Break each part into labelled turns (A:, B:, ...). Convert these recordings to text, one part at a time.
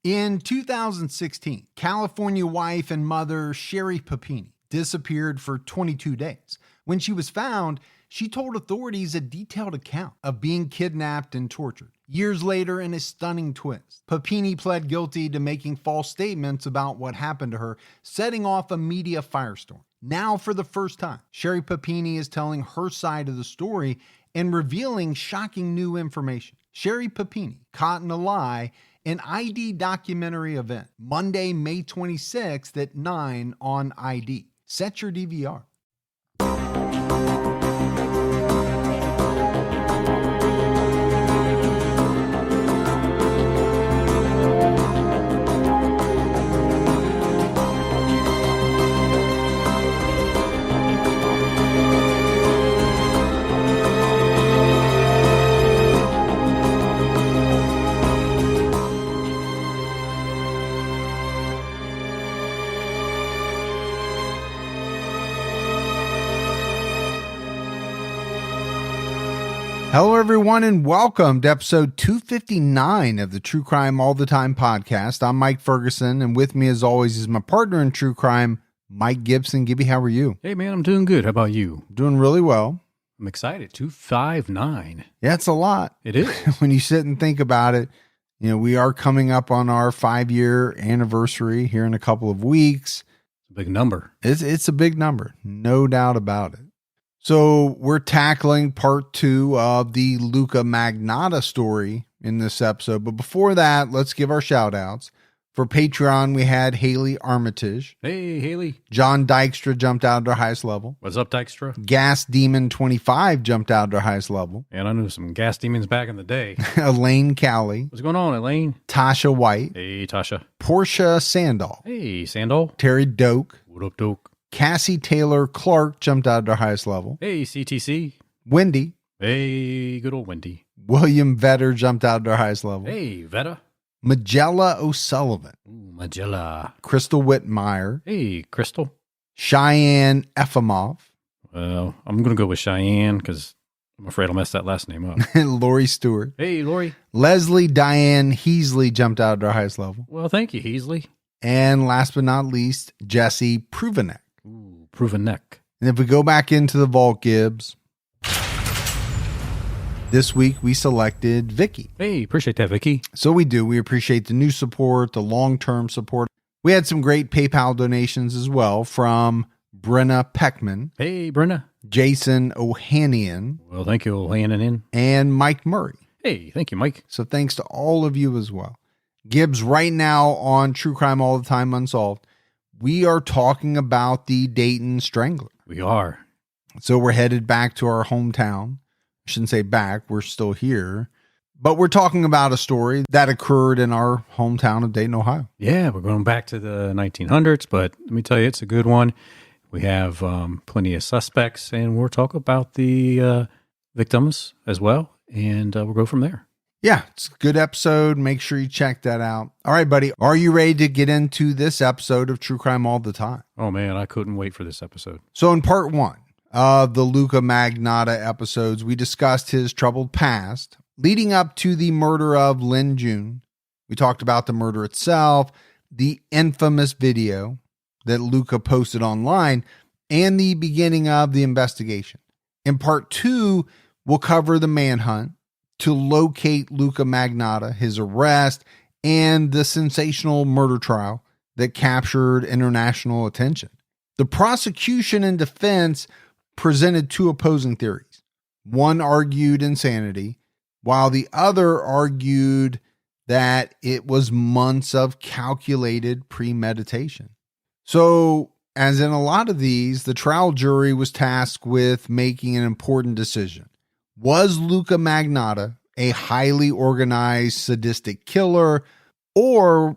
A: In 2016, California wife and mother Sherry Papini disappeared for 22 days. When she was found, she told authorities a detailed account of being kidnapped and tortured. Years later, in a stunning twist, Papini pled guilty to making false statements about what happened to her, setting off a media firestorm. Now, for the first time, Sherry Papini is telling her side of the story and revealing shocking new information. Sherry Papini, Caught in a Lie, an ID documentary event, Monday, May 26th at 9 on ID. Set your DVR. Hello, everyone, and welcome to episode 259 of the True Crime All the Time podcast. I'm Mike Ferguson, and with me, as always, is my partner in true crime, Mike Gibson. Gibby, how are you?
B: Hey, man, I'm doing good. How about you?
A: Doing really well.
B: I'm excited. 259.
A: Yeah, it's a lot.
B: It is.
A: When you sit and think about it, you know, we are coming up on our 5-year anniversary here in a couple of weeks.
B: It's a big number.
A: It's a big number, no doubt about it. So we're tackling part 2 of the Luka Magnotta story in this episode. But before that, let's give our shout outs. For Patreon, we had Haley Armitage.
B: Hey, Haley.
A: John Dykstra jumped out at our highest level.
B: What's up, Dykstra?
A: Gas Demon 25 jumped out at our highest level.
B: And I knew some gas demons back in the day.
A: Elaine Cowley.
B: What's going on, Elaine?
A: Tasha White.
B: Hey, Tasha.
A: Portia Sandal.
B: Hey, Sandal.
A: Terry Doak.
B: What up, Doak?
A: Cassie Taylor Clark jumped out at our highest level.
B: Hey, CTC.
A: Wendy.
B: Hey, good old Wendy.
A: William Vetter jumped out at our highest level.
B: Hey, Vetta.
A: Magella O'Sullivan.
B: Ooh, Magella.
A: Crystal Whitmire.
B: Hey, Crystal.
A: Cheyenne Efimov.
B: Well, I'm going to go with Cheyenne because I'm afraid I'll mess that last name up.
A: Lori Stewart.
B: Hey, Lori.
A: Leslie Diane Heasley jumped out at our highest level.
B: Well, thank you, Heasley.
A: And last but not least, Jesse Pruvenek.
B: Ooh, proven neck.
A: And if we go back into the vault, Gibbs, this week we selected Vicky.
B: Hey, appreciate that, Vicky.
A: So we do. We appreciate the new support, the long-term support. We had some great PayPal donations as well from Brenna Peckman.
B: Hey, Brenna.
A: Jason Ohanian.
B: Well, thank you, Ohanian.
A: And Mike Murray.
B: Hey, thank you, Mike.
A: So thanks to all of you as well. Gibbs, right now on True Crime All the Time Unsolved, we are talking about the Dayton Strangler.
B: We are.
A: So we're headed back to our hometown. I shouldn't say back, we're still here. But we're talking about a story that occurred in our hometown of Dayton, Ohio.
B: Yeah, we're going back to the 1900s, but let me tell you, it's a good one. We have plenty of suspects, and we'll talk about the victims as well, and we'll go from there.
A: Yeah, it's a good episode. Make sure you check that out. All right, buddy. Are you ready to get into this episode of True Crime All the Time?
B: Oh, man, I couldn't wait for this episode.
A: So in part 1 of the Luka Magnotta episodes, we discussed his troubled past leading up to the murder of Lynn June. We talked about the murder itself, the infamous video that Luka posted online, and the beginning of the investigation. In part 2, we'll cover the manhunt to locate Luka Magnotta, his arrest, and the sensational murder trial that captured international attention. The prosecution and defense presented 2 opposing theories. One argued insanity, while the other argued that it was months of calculated premeditation. So, as in a lot of these, the trial jury was tasked with making an important decision. Was Luka Magnotta a highly organized, sadistic killer, or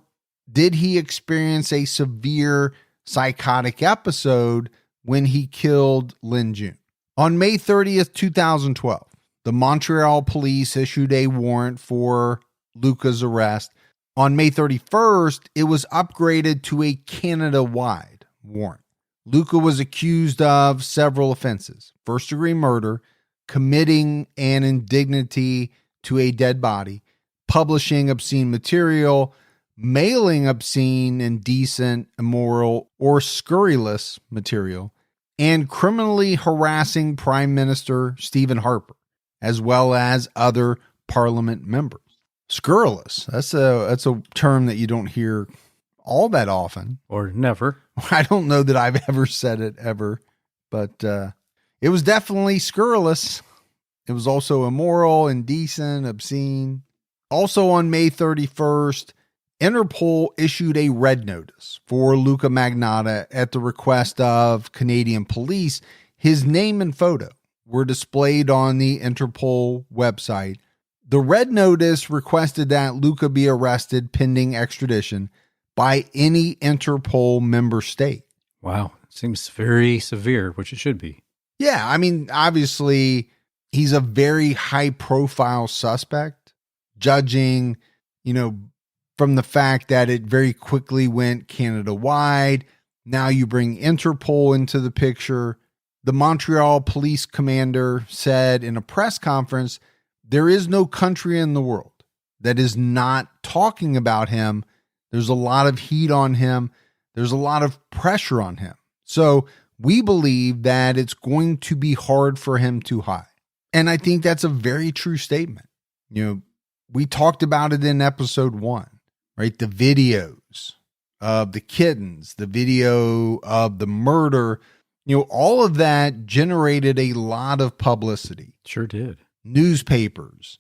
A: did he experience a severe psychotic episode when he killed Lynn June? On May 30th, 2012, the Montreal police issued a warrant for Luka's arrest. On May 31st, it was upgraded to a Canada-wide warrant. Luka was accused of several offenses: first-degree murder, committing an indignity to a dead body, publishing obscene material, mailing obscene, indecent, immoral, or scurrilous material, and criminally harassing Prime Minister Stephen Harper, as well as other Parliament members. Scurrilous. That's a term that you don't hear all that often.
B: Or never.
A: I don't know that I've ever said it ever, but it was definitely scurrilous. It was also immoral, indecent, obscene. Also on May 31st, Interpol issued a red notice for Luka Magnotta at the request of Canadian police. His name and photo were displayed on the Interpol website. The red notice requested that Luka be arrested pending extradition by any Interpol member state.
B: Wow. Seems very severe, which it should be.
A: Yeah, I mean, obviously, he's a very high-profile suspect, judging, from the fact that it very quickly went Canada-wide. Now you bring Interpol into the picture. The Montreal police commander said in a press conference, there is no country in the world that is not talking about him. There's a lot of heat on him. There's a lot of pressure on him. So we believe that it's going to be hard for him to hide. And I think that's a very true statement. We talked about it in episode 1. Right? The videos of the kittens, the video of the murder, all of that generated a lot of publicity.
B: Sure did.
A: Newspapers,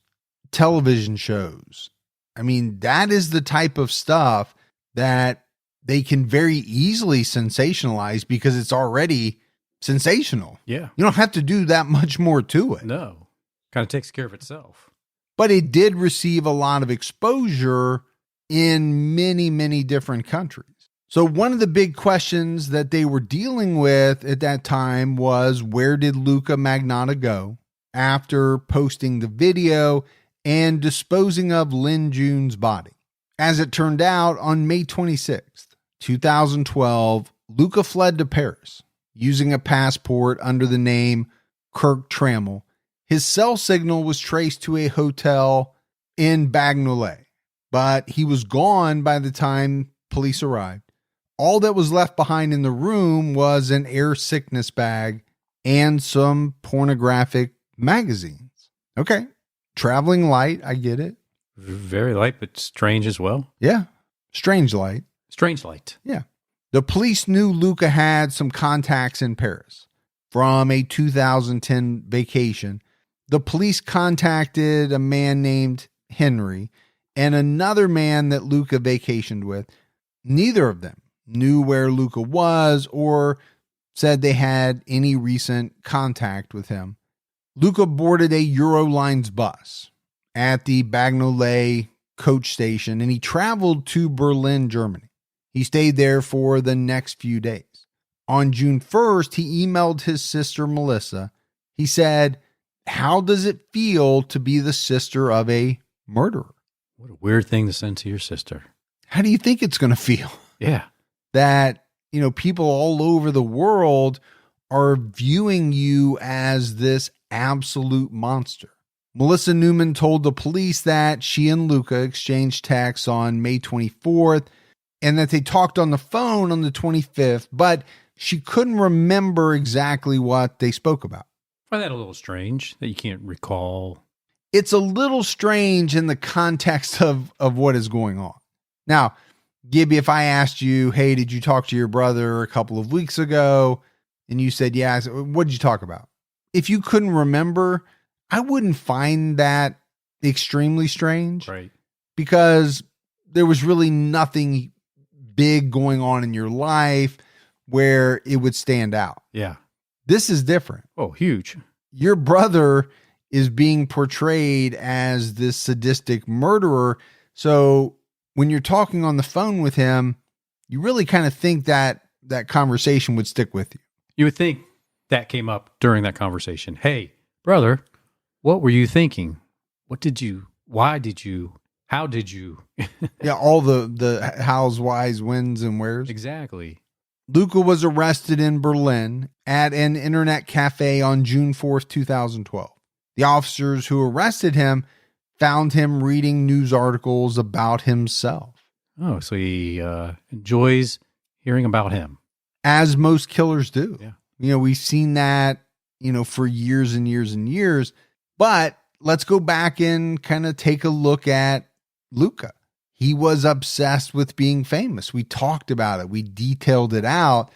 A: television shows. I mean, that is the type of stuff that they can very easily sensationalize because it's already sensational.
B: Yeah.
A: You don't have to do that much more to it.
B: No. Kind of takes care of itself.
A: But it did receive a lot of exposure in many, many different countries. So one of the big questions that they were dealing with at that time was, where did Luka Magnotta go after posting the video and disposing of Lin Jun's body? As it turned out, on May 26th, 2012, Luka fled to Paris using a passport under the name Kirk Trammell. His cell signal was traced to a hotel in Bagnolet, but he was gone by the time police arrived. All that was left behind in the room was an air sickness bag and some pornographic magazines. Okay, traveling light, I get it.
B: Very light, but strange as well.
A: Yeah, strange light.
B: Strange light.
A: Yeah. The police knew Luka had some contacts in Paris from a 2010 vacation. The police contacted a man named Henry and another man that Luka vacationed with. Neither of them knew where Luka was or said they had any recent contact with him. Luka boarded a Eurolines bus at the Bagnolet coach station and he traveled to Berlin, Germany. He stayed there for the next few days. On June 1st, he emailed his sister, Melissa. He said, "How does it feel to be the sister of a murderer?"
B: What a weird thing to send to your sister.
A: How do you think it's going to feel?
B: Yeah.
A: That, people all over the world are viewing you as this absolute monster. Melissa Newman told the police that she and Luka exchanged texts on May 24th and that they talked on the phone on the 25th, but she couldn't remember exactly what they spoke about.
B: I find that a little strange that you can't recall.
A: It's a little strange in the context of what is going on. Now, Gibby, if I asked you, hey, did you talk to your brother a couple of weeks ago? And you said, yeah. I said, what did you talk about? If you couldn't remember, I wouldn't find that extremely strange.
B: Right.
A: Because there was really nothing big going on in your life where it would stand out.
B: Yeah.
A: This is different.
B: Oh, huge.
A: Your brother is being portrayed as this sadistic murderer. So when you're talking on the phone with him, you really kind of think that that conversation would stick with you.
B: You would think that came up during that conversation. Hey, brother, what were you thinking? Why did you, how did you?
A: Yeah, all the hows, whys, whens, and wheres.
B: Exactly.
A: Luka was arrested in Berlin at an internet cafe on June 4th, 2012. The officers who arrested him found him reading news articles about himself.
B: Oh, so he enjoys hearing about him.
A: As most killers do.
B: Yeah.
A: We've seen that, for years and years and years. But let's go back and kind of take a look at Luka. He was obsessed with being famous. We talked about it. We detailed it out.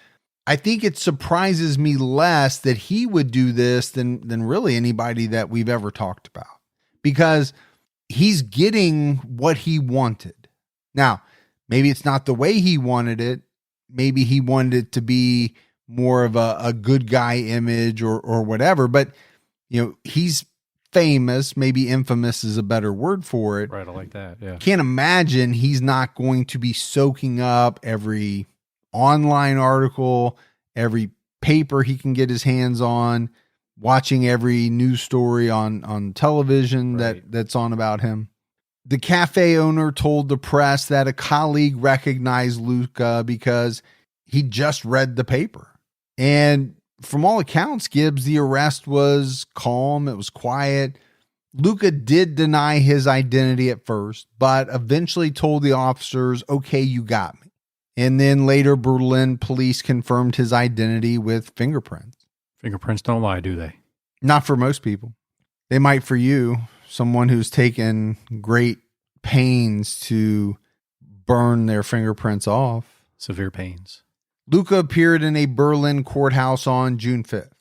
A: I think it surprises me less that he would do this than really anybody that we've ever talked about, because he's getting what he wanted. Now, maybe it's not the way he wanted it. Maybe he wanted it to be more of a good guy image or whatever, but he's famous. Maybe infamous is a better word for it.
B: Right. I like that. Yeah.
A: Can't imagine he's not going to be soaking up every online article, every paper he can get his hands on, watching every news story on television that's on about him. The cafe owner told the press that a colleague recognized Luka because he just read the paper. And from all accounts, Gibbs, the arrest was calm. It was quiet. Luka did deny his identity at first, but eventually told the officers, okay, you got me. And then later, Berlin police confirmed his identity with fingerprints.
B: Fingerprints don't lie, do they?
A: Not for most people. They might for you, someone who's taken great pains to burn their fingerprints off.
B: Severe pains.
A: Luka appeared in a Berlin courthouse on June 5th,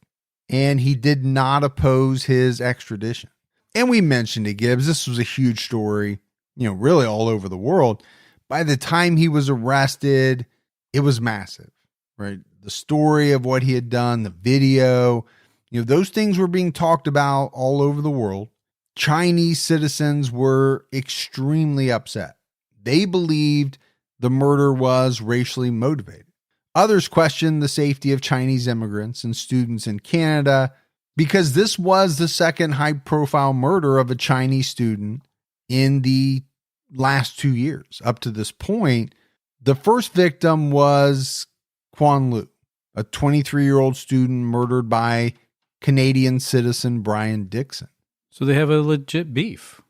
A: and he did not oppose his extradition. And we mentioned it, Gibbs. This was a huge story, really all over the world. By the time he was arrested, it was massive, right? The story of what he had done, the video, those things were being talked about all over the world. Chinese citizens were extremely upset. They believed the murder was racially motivated. Others questioned the safety of Chinese immigrants and students in Canada because this was the second high-profile murder of a Chinese student in the last 2 years. Up to this point, the first victim was Quan Lu, a 23-year-old student murdered by Canadian citizen Brian Dixon.
B: So they have a legit beef.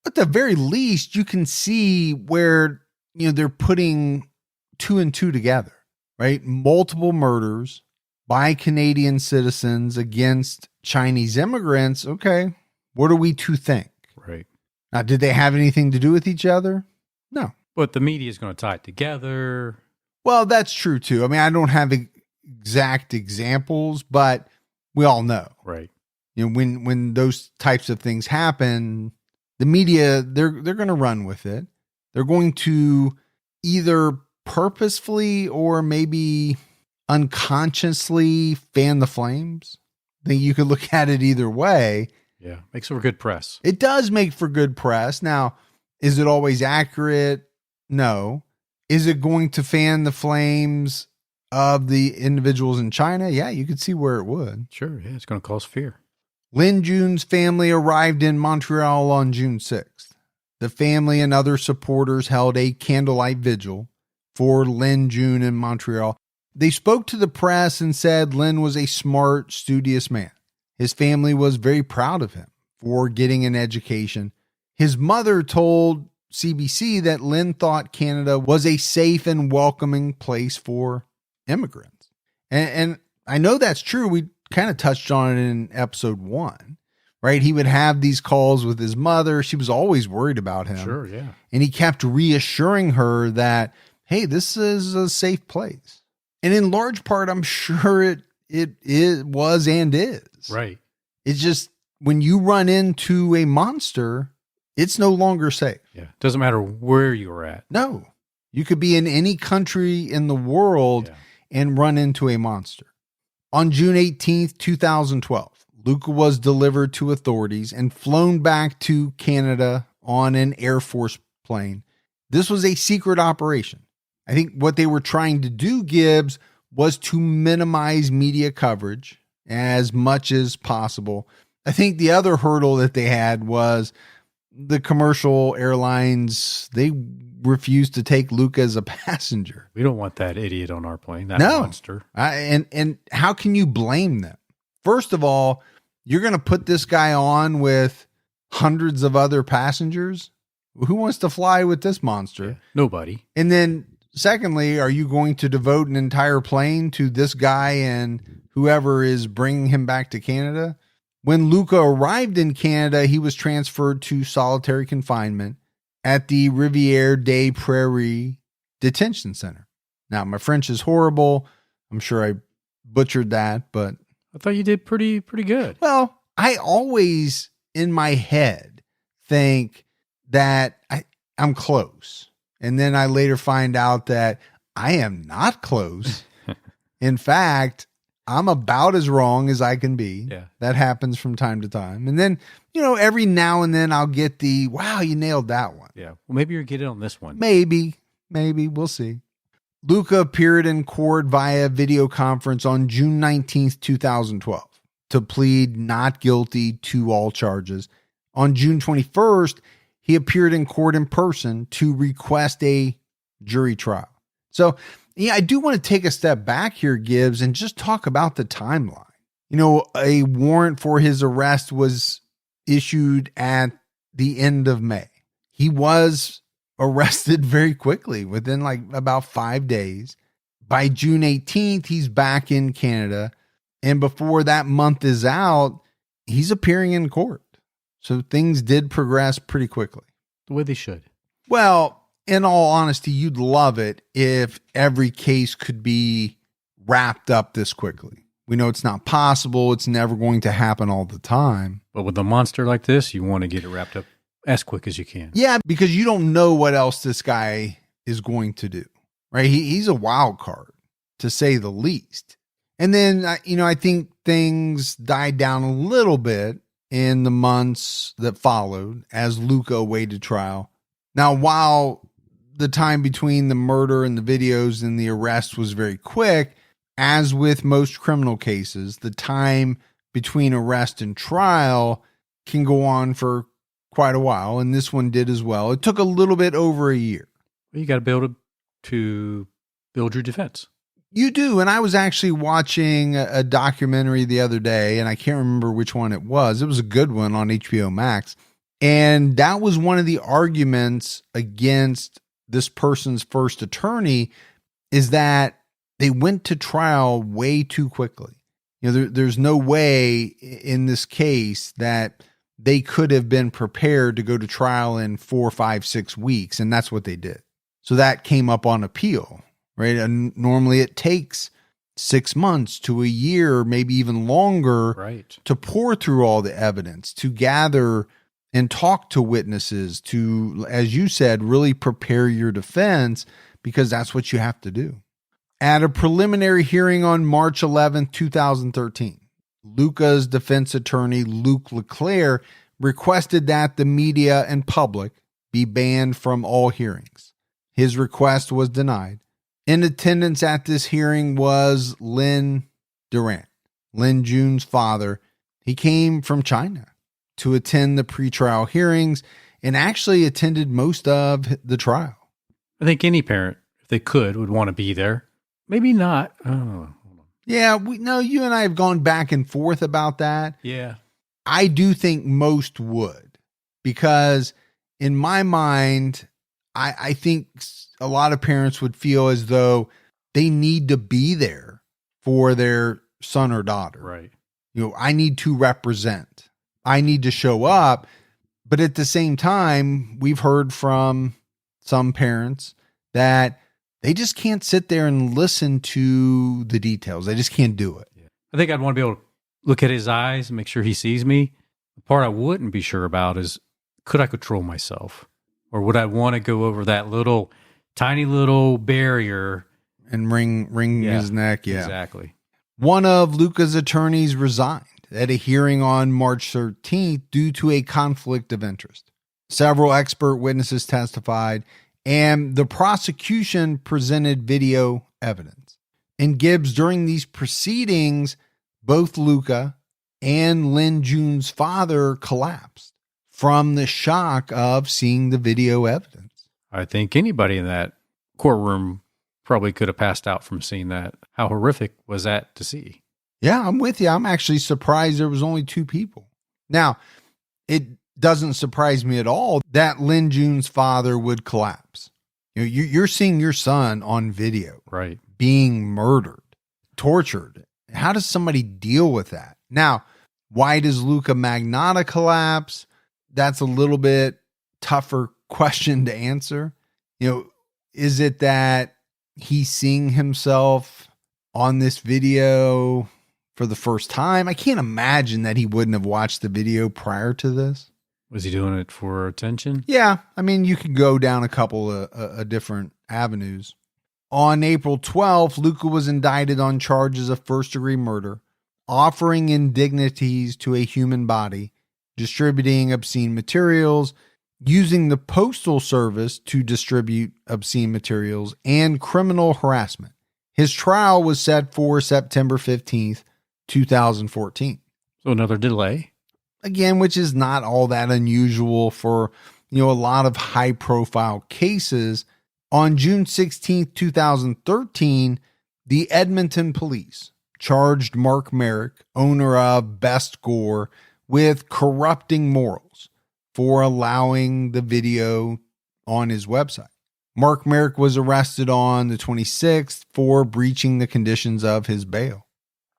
A: At the very least, you can see where they're putting two and two together, right? Multiple murders by Canadian citizens against Chinese immigrants. Okay, what are we to think?
B: Right.
A: Now, did they have anything to do with each other? No.
B: But the media is going to tie it together.
A: Well, that's true too. I mean, I don't have exact examples, but we all know.
B: Right.
A: When those types of things happen, the media, they're going to run with it. They're going to either purposefully or maybe unconsciously fan the flames. I think you could look at it either way.
B: Yeah, makes for good press.
A: It does make for good press. Now, is it always accurate? No. Is it going to fan the flames of the individuals in China? Yeah, you could see where it would.
B: Sure, yeah, it's going to cause fear.
A: Lin Jun's family arrived in Montreal on June 6th. The family and other supporters held a candlelight vigil for Lin Jun in Montreal. They spoke to the press and said Lin was a smart, studious man. His family was very proud of him for getting an education. His mother told CBC that Lin thought Canada was a safe and welcoming place for immigrants. And I know that's true. We kind of touched on it in episode 1, right? He would have these calls with his mother. She was always worried about him.
B: Sure, yeah.
A: And he kept reassuring her that, hey, this is a safe place. And in large part, I'm sure it was and is.
B: Right.
A: It's just when you run into a monster, it's no longer safe.
B: Yeah. Doesn't matter where you're at.
A: No. You could be in any country in the world and run into a monster. On June 18th, 2012, Luka was delivered to authorities and flown back to Canada on an Air Force plane. This was a secret operation. I think what they were trying to do, Gibbs, was to minimize media coverage as much as possible. I think the other hurdle that they had was the commercial airlines, they refused to take Luka as a passenger.
B: We don't want that idiot on our plane, that monster.
A: And how can you blame them? First of all, you're going to put this guy on with hundreds of other passengers. Who wants to fly with this monster?
B: Yeah, nobody.
A: And then secondly, are you going to devote an entire plane to this guy and whoever is bringing him back to Canada? When Luka arrived in Canada, he was transferred to solitary confinement at the Rivière des Prairies Detention Center. Now, my French is horrible. I'm sure I butchered that, but
B: I thought you did pretty good.
A: well, I always in my head think that I'm close. And then I later find out that I am not close. In fact, I'm about as wrong as I can be.
B: Yeah.
A: That happens from time to time. And then, every now and then I'll get the, wow, you nailed that one.
B: Yeah. Well, maybe you'll get it on this one.
A: Maybe. We'll see. Luka appeared in court via video conference on June 19th, 2012 to plead not guilty to all charges. On June 21st, he appeared in court in person to request a jury trial. So, I do want to take a step back here, Gibbs, and just talk about the timeline. A warrant for his arrest was issued at the end of May. He was arrested very quickly within about 5 days. By June 18th, he's back in Canada. And before that month is out, he's appearing in court. So things did progress pretty quickly.
B: The way they should.
A: Well, in all honesty, you'd love it if every case could be wrapped up this quickly. We know it's not possible. It's never going to happen all the time.
B: But with a monster like this, you want to get it wrapped up as quick as you can.
A: Yeah, because you don't know what else this guy is going to do, right? He's a wild card, to say the least. And then, I think things died down a little bit in the months that followed as Luka awaited trial. Now, while the time between the murder and the videos and the arrest was very quick, as with most criminal cases, the time between arrest and trial can go on for quite a while, and this one did as well. It took a little bit over a year.
B: Well, you got to be able to build your defense.
A: You do, and I was actually watching a documentary the other day, and I can't remember which one it was. It was a good one on HBO Max, and that was one of the arguments against this person's first attorney, is that they went to trial way too quickly. There's no way in this case that they could have been prepared to go to trial in 4, 5, 6 weeks. And that's what they did. So that came up on appeal, right? And normally it takes 6 months to a year, maybe even longer,
B: right,
A: to pour through all the evidence, to gather and talk to witnesses, to, as you said, really prepare your defense, because that's what you have to do. At a preliminary hearing on March 11th, 2013, Luka's defense attorney, Luc Leclerc, requested that the media and public be banned from all hearings. His request was denied. In attendance at this hearing was Lin Durant, Lin Jun's father. He came from China to attend the pretrial hearings and actually attended most of the trial.
B: I think any parent, if they could, would want to be there. Maybe not. I don't know.
A: Yeah, you and I have gone back and forth about that.
B: Yeah.
A: I do think most would, because in my mind, I think a lot of parents would feel as though they need to be there for their son or daughter.
B: Right.
A: I need to represent. I need to show up. But at the same time, we've heard from some parents that they just can't sit there and listen to the details. They just can't do it.
B: Yeah. I think I'd want to be able to look at his eyes and make sure he sees me. The part I wouldn't be sure about is, could I control myself? Or would I want to go over that tiny little barrier
A: and wring his neck? Yeah,
B: exactly.
A: One of Luka's attorneys resigned at a hearing on March 13th due to a conflict of interest. Several expert witnesses testified, and the prosecution presented video evidence. And Gibbs, during these proceedings, both Luka and Lin Jun's father collapsed from the shock of seeing the video evidence.
B: I think anybody in that courtroom probably could have passed out from seeing that. How horrific was that to see?
A: Yeah, I'm with you. I'm actually surprised there was only 2 people. Now, it doesn't surprise me at all that Lin Jun's father would collapse. You're seeing your son on video,
B: Right.
A: being murdered, tortured. How does somebody deal with that? Now, why does Luka Magnotta collapse? That's a little bit tougher question to answer. Is it that he's seeing himself on this video for the first time? I can't imagine that he wouldn't have watched the video prior to this.
B: Was he doing it for attention?
A: Yeah. I mean, you could go down a couple of different avenues. On April 12th, Luka was indicted on charges of first-degree murder, offering indignities to a human body, distributing obscene materials, using the postal service to distribute obscene materials, and criminal harassment. His trial was set for September 15th, 2014.
B: So another delay.
A: Again, which is not all that unusual for, a lot of high-profile cases. On June 16th, 2013, the Edmonton police charged Mark Merrick, owner of Best Gore, with corrupting morals for allowing the video on his website. Mark Merrick was arrested on the 26th for breaching the conditions of his bail.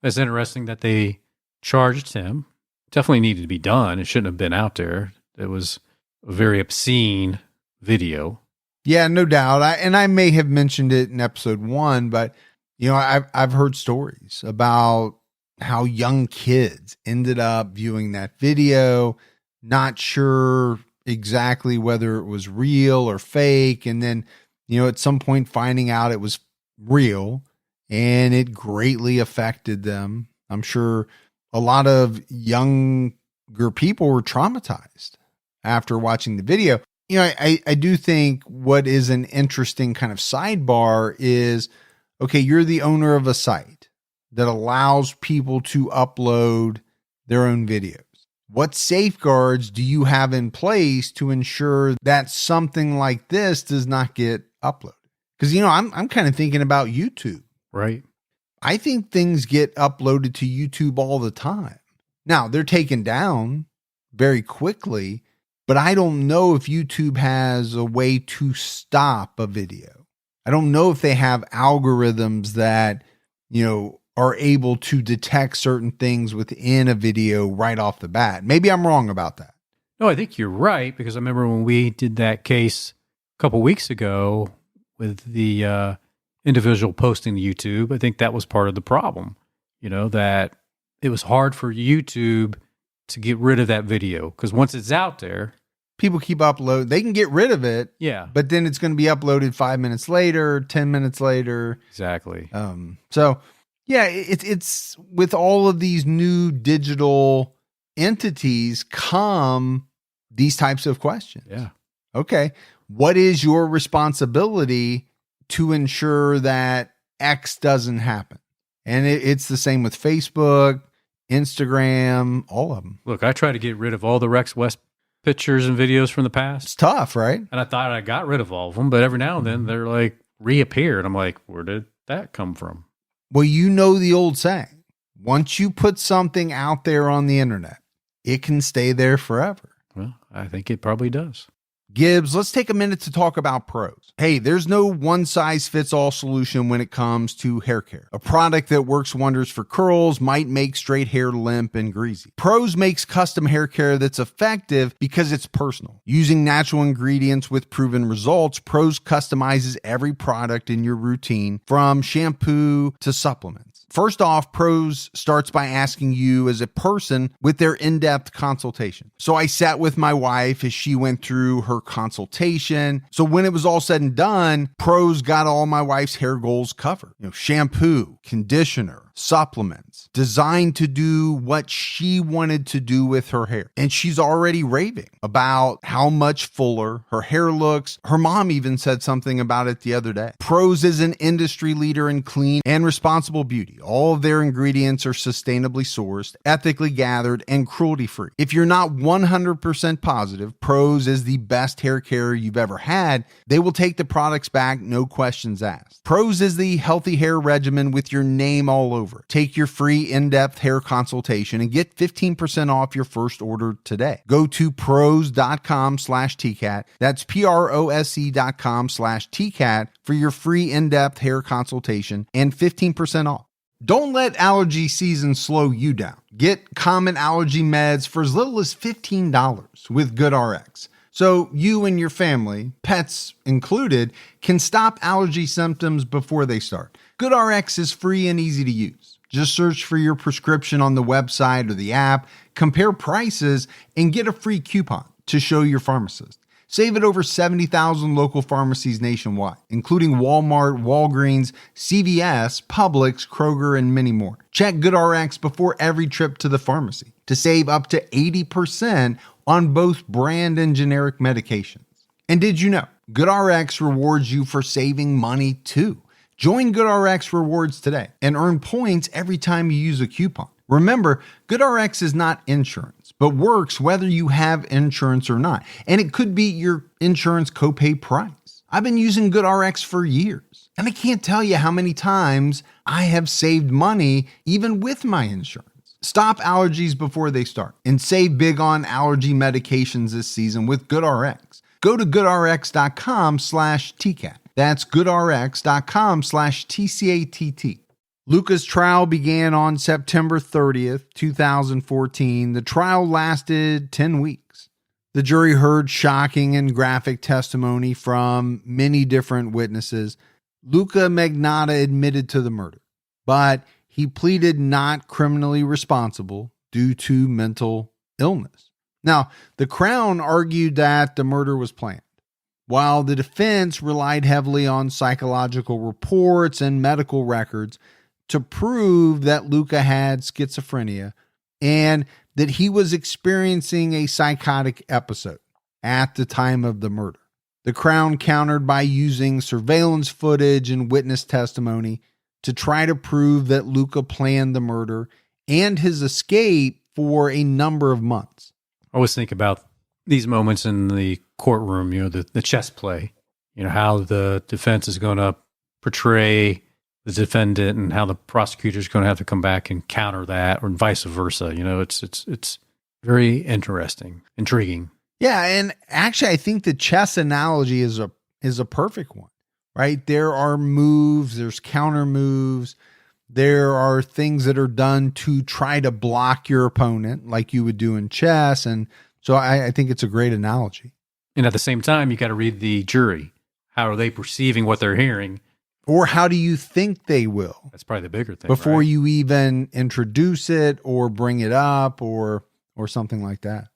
B: It's interesting that they charged him. Definitely needed to be done. It shouldn't have been out there. It was a very obscene video.
A: Yeah, no doubt. I may have mentioned it in episode 1, but I've heard stories about how young kids ended up viewing that video, not sure exactly whether it was real or fake, and then at some point finding out it was real, and it greatly affected them. I'm sure a lot of younger people were traumatized after watching the video. I do think what is an interesting kind of sidebar is, okay, you're the owner of a site that allows people to upload their own videos. What safeguards do you have in place to ensure that something like this does not get uploaded? Because, I'm kind of thinking about YouTube.
B: Right.
A: I think things get uploaded to YouTube all the time. Now, they're taken down very quickly, but I don't know if YouTube has a way to stop a video. I don't know if they have algorithms that, are able to detect certain things within a video right off the bat. Maybe I'm wrong about that.
B: No, I think you're right, because I remember when we did that case a couple weeks ago with the individual posting to YouTube, I think that was part of the problem, that it was hard for YouTube to get rid of that video, because once it's out there,
A: people keep uploading. They can get rid of it.
B: Yeah.
A: But then it's going to be uploaded 5 minutes later, 10 minutes later.
B: Exactly.
A: So yeah, it's with all of these new digital entities come these types of questions.
B: Yeah.
A: Okay. What is your responsibility to ensure that X doesn't happen? And it's the same with Facebook, Instagram, all of them.
B: Look, I try to get rid of all the Rex West pictures and videos from the past.
A: It's tough, right?
B: And I thought I got rid of all of them, but every now and then they're like reappear. And I'm like, where did that come from?
A: Well, the old saying, once you put something out there on the internet, it can stay there forever.
B: Well, I think it probably does.
A: Gibbs, let's take a minute to talk about Prose. Hey, there's no one-size-fits-all solution when it comes to hair care. A product that works wonders for curls might make straight hair limp and greasy. Prose makes custom hair care that's effective because it's personal. Using natural ingredients with proven results, Prose customizes every product in your routine, from shampoo to supplements. First off, Prose starts by asking you as a person with their in-depth consultation. So I sat with my wife as she went through her consultation. So when it was all said and done, Prose got all my wife's hair goals covered. Shampoo, conditioner, supplements, designed to do what she wanted to do with her hair. And she's already raving about how much fuller her hair looks. Her mom even said something about it the other day. Prose is an industry leader in clean and responsible beauty. All of their ingredients are sustainably sourced, ethically gathered, and cruelty-free. If you're not 100% positive Prose is the best hair care you've ever had, they will take the products back, no questions asked. Prose is the healthy hair regimen with your name all over over. Take your free in-depth hair consultation and get 15% off your first order today. Go to pros.com/TCAT. That's PROSE.com/TCAT for your free in-depth hair consultation and 15% off. Don't let allergy season slow you down. Get common allergy meds for as little as $15 with GoodRx. So you and your family, pets included, can stop allergy symptoms before they start. GoodRx is free and easy to use. Just search for your prescription on the website or the app, compare prices, and get a free coupon to show your pharmacist. Save at over 70,000 local pharmacies nationwide, including Walmart, Walgreens, CVS, Publix, Kroger, and many more. Check GoodRx before every trip to the pharmacy to save up to 80% on both brand and generic medications. And did you know GoodRx rewards you for saving money too? Join GoodRx Rewards today and earn points every time you use a coupon. Remember, GoodRx is not insurance, but works whether you have insurance or not. And it could be your insurance copay price. I've been using GoodRx for years, and I can't tell you how many times I have saved money even with my insurance. Stop allergies before they start and save big on allergy medications this season with GoodRx. Go to goodrx.com/TCAT. That's goodrx.com/TCATT. Luka's trial began on September 30th, 2014. The trial lasted 10 weeks. The jury heard shocking and graphic testimony from many different witnesses. Luka Magnotta admitted to the murder, but he pleaded not criminally responsible due to mental illness. Now, the Crown argued that the murder was planned, while the defense relied heavily on psychological reports and medical records to prove that Luka had schizophrenia and that he was experiencing a psychotic episode at the time of the murder. The Crown countered by using surveillance footage and witness testimony to try to prove that Luka planned the murder and his escape for a number of months.
B: I always think about these moments in the courtroom, the chess play, how the defense is going to portray the defendant and how the prosecutor is going to have to come back and counter that, or vice versa. It's very interesting, intriguing.
A: Yeah, and actually, I think the chess analogy is a perfect one, right? There are moves, there's counter moves, there are things that are done to try to block your opponent, like you would do in chess, and so I think it's a great analogy.
B: And at the same time, you got to read the jury. How are they perceiving what they're hearing?
A: Or how do you think they will?
B: That's probably the bigger thing.
A: Before
B: right?
A: you even introduce it or bring it up or something like that.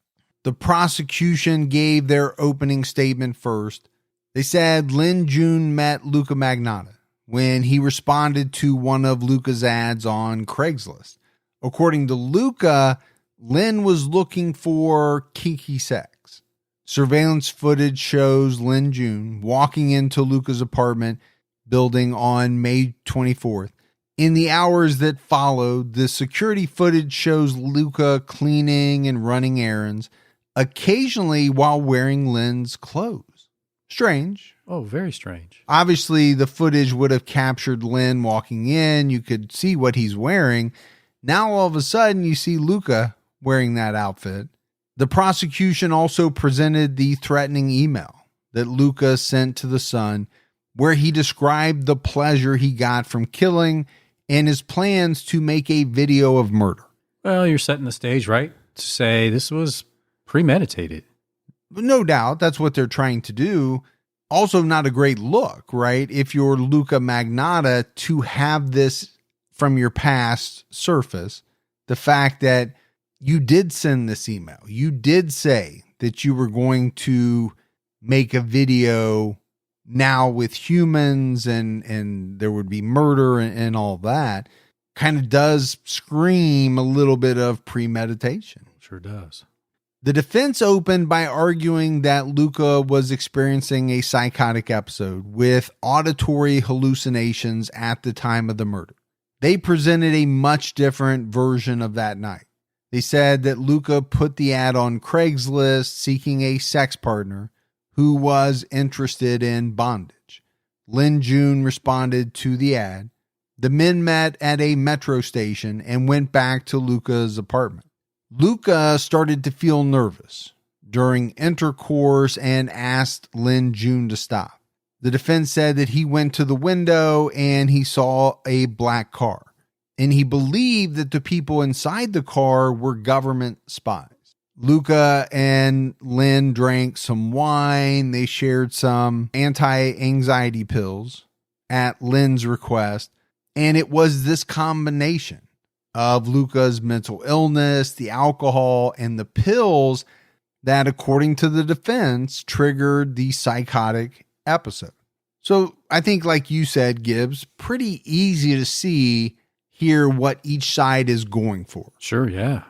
A: The prosecution gave their opening statement first. They said Lin Jun met Luka Magnotta when he responded to one of Luka's ads on Craigslist. According to Luka, Lin was looking for kinky sex. Surveillance footage shows Lin Jun walking into Luka's apartment building on May 24th. In the hours that followed, the security footage shows Luka cleaning and running errands, occasionally while wearing Lin's clothes. Strange.
B: Oh, very strange.
A: Obviously, the footage would have captured Lin walking in. You could see what he's wearing. Now, all of a sudden, you see Luka wearing that outfit. The prosecution also presented the threatening email that Luka sent to the Sun, where he described the pleasure he got from killing and his plans to make a video of murder.
B: Well, you're setting the stage, right? To say this was premeditated.
A: No doubt, that's what they're trying to do. Also not a great look, right? If you're Luka Magnotta, to have this from your past surface, the fact that you did send this email, you did say that you were going to make a video now with humans and there would be murder and all that, kind of does scream a little bit of premeditation.
B: Sure does.
A: The defense opened by arguing that Luka was experiencing a psychotic episode with auditory hallucinations at the time of the murder. They presented a much different version of that night. They said that Luka put the ad on Craigslist seeking a sex partner who was interested in bondage. Lin Jun responded to the ad. The men met at a metro station and went back to Luka's apartment. Luka started to feel nervous during intercourse and asked Lynn June to stop. The defense said that he went to the window and he saw a black car, and he believed that the people inside the car were government spies. Luka and Lynn drank some wine. They shared some anti-anxiety pills at Lynn's request. And it was this combination of Luka's mental illness, the alcohol, and the pills that, according to the defense, triggered the psychotic episode. So I think, like you said, Gibbs, pretty easy to see here what each side is going for.
B: Sure, yeah.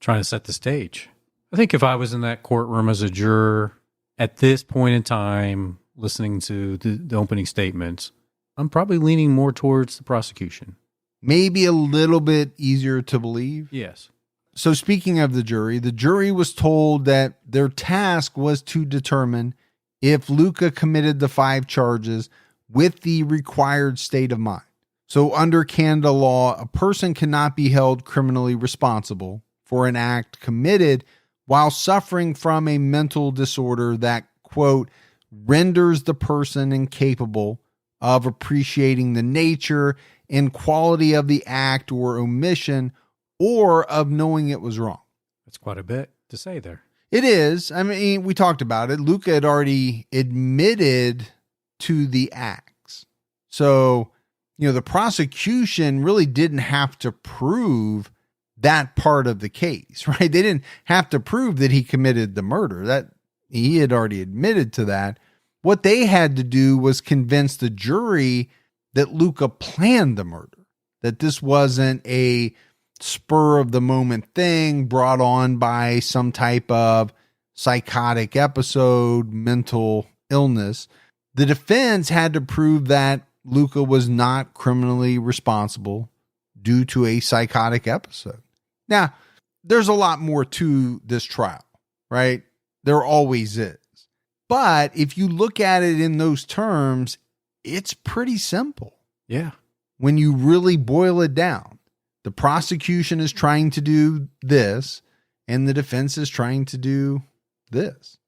B: Trying to set the stage. I think if I was in that courtroom as a juror at this point in time, listening to the opening statements, I'm probably leaning more towards the prosecution.
A: Maybe a little bit easier to believe.
B: Yes.
A: So speaking of the jury was told that their task was to determine if Luka committed the 5 charges with the required state of mind. So under Canada law, a person cannot be held criminally responsible for an act committed while suffering from a mental disorder that, quote, renders the person incapable of appreciating the nature and quality of the act or omission, or of knowing it was wrong.
B: That's quite a bit to say there.
A: It is. I mean, we talked about it. Luka had already admitted to the acts. So, the prosecution really didn't have to prove that part of the case, right? They didn't have to prove that he committed the murder. That he had already admitted to that. What they had to do was convince the jury that Luka planned the murder, that this wasn't a spur of the moment thing brought on by some type of psychotic episode, mental illness. The defense had to prove that Luka was not criminally responsible due to a psychotic episode. Now, there's a lot more to this trial, right? There always is. But if you look at it in those terms, it's pretty simple.
B: Yeah.
A: When you really boil it down, the prosecution is trying to do this, and the defense is trying to do this.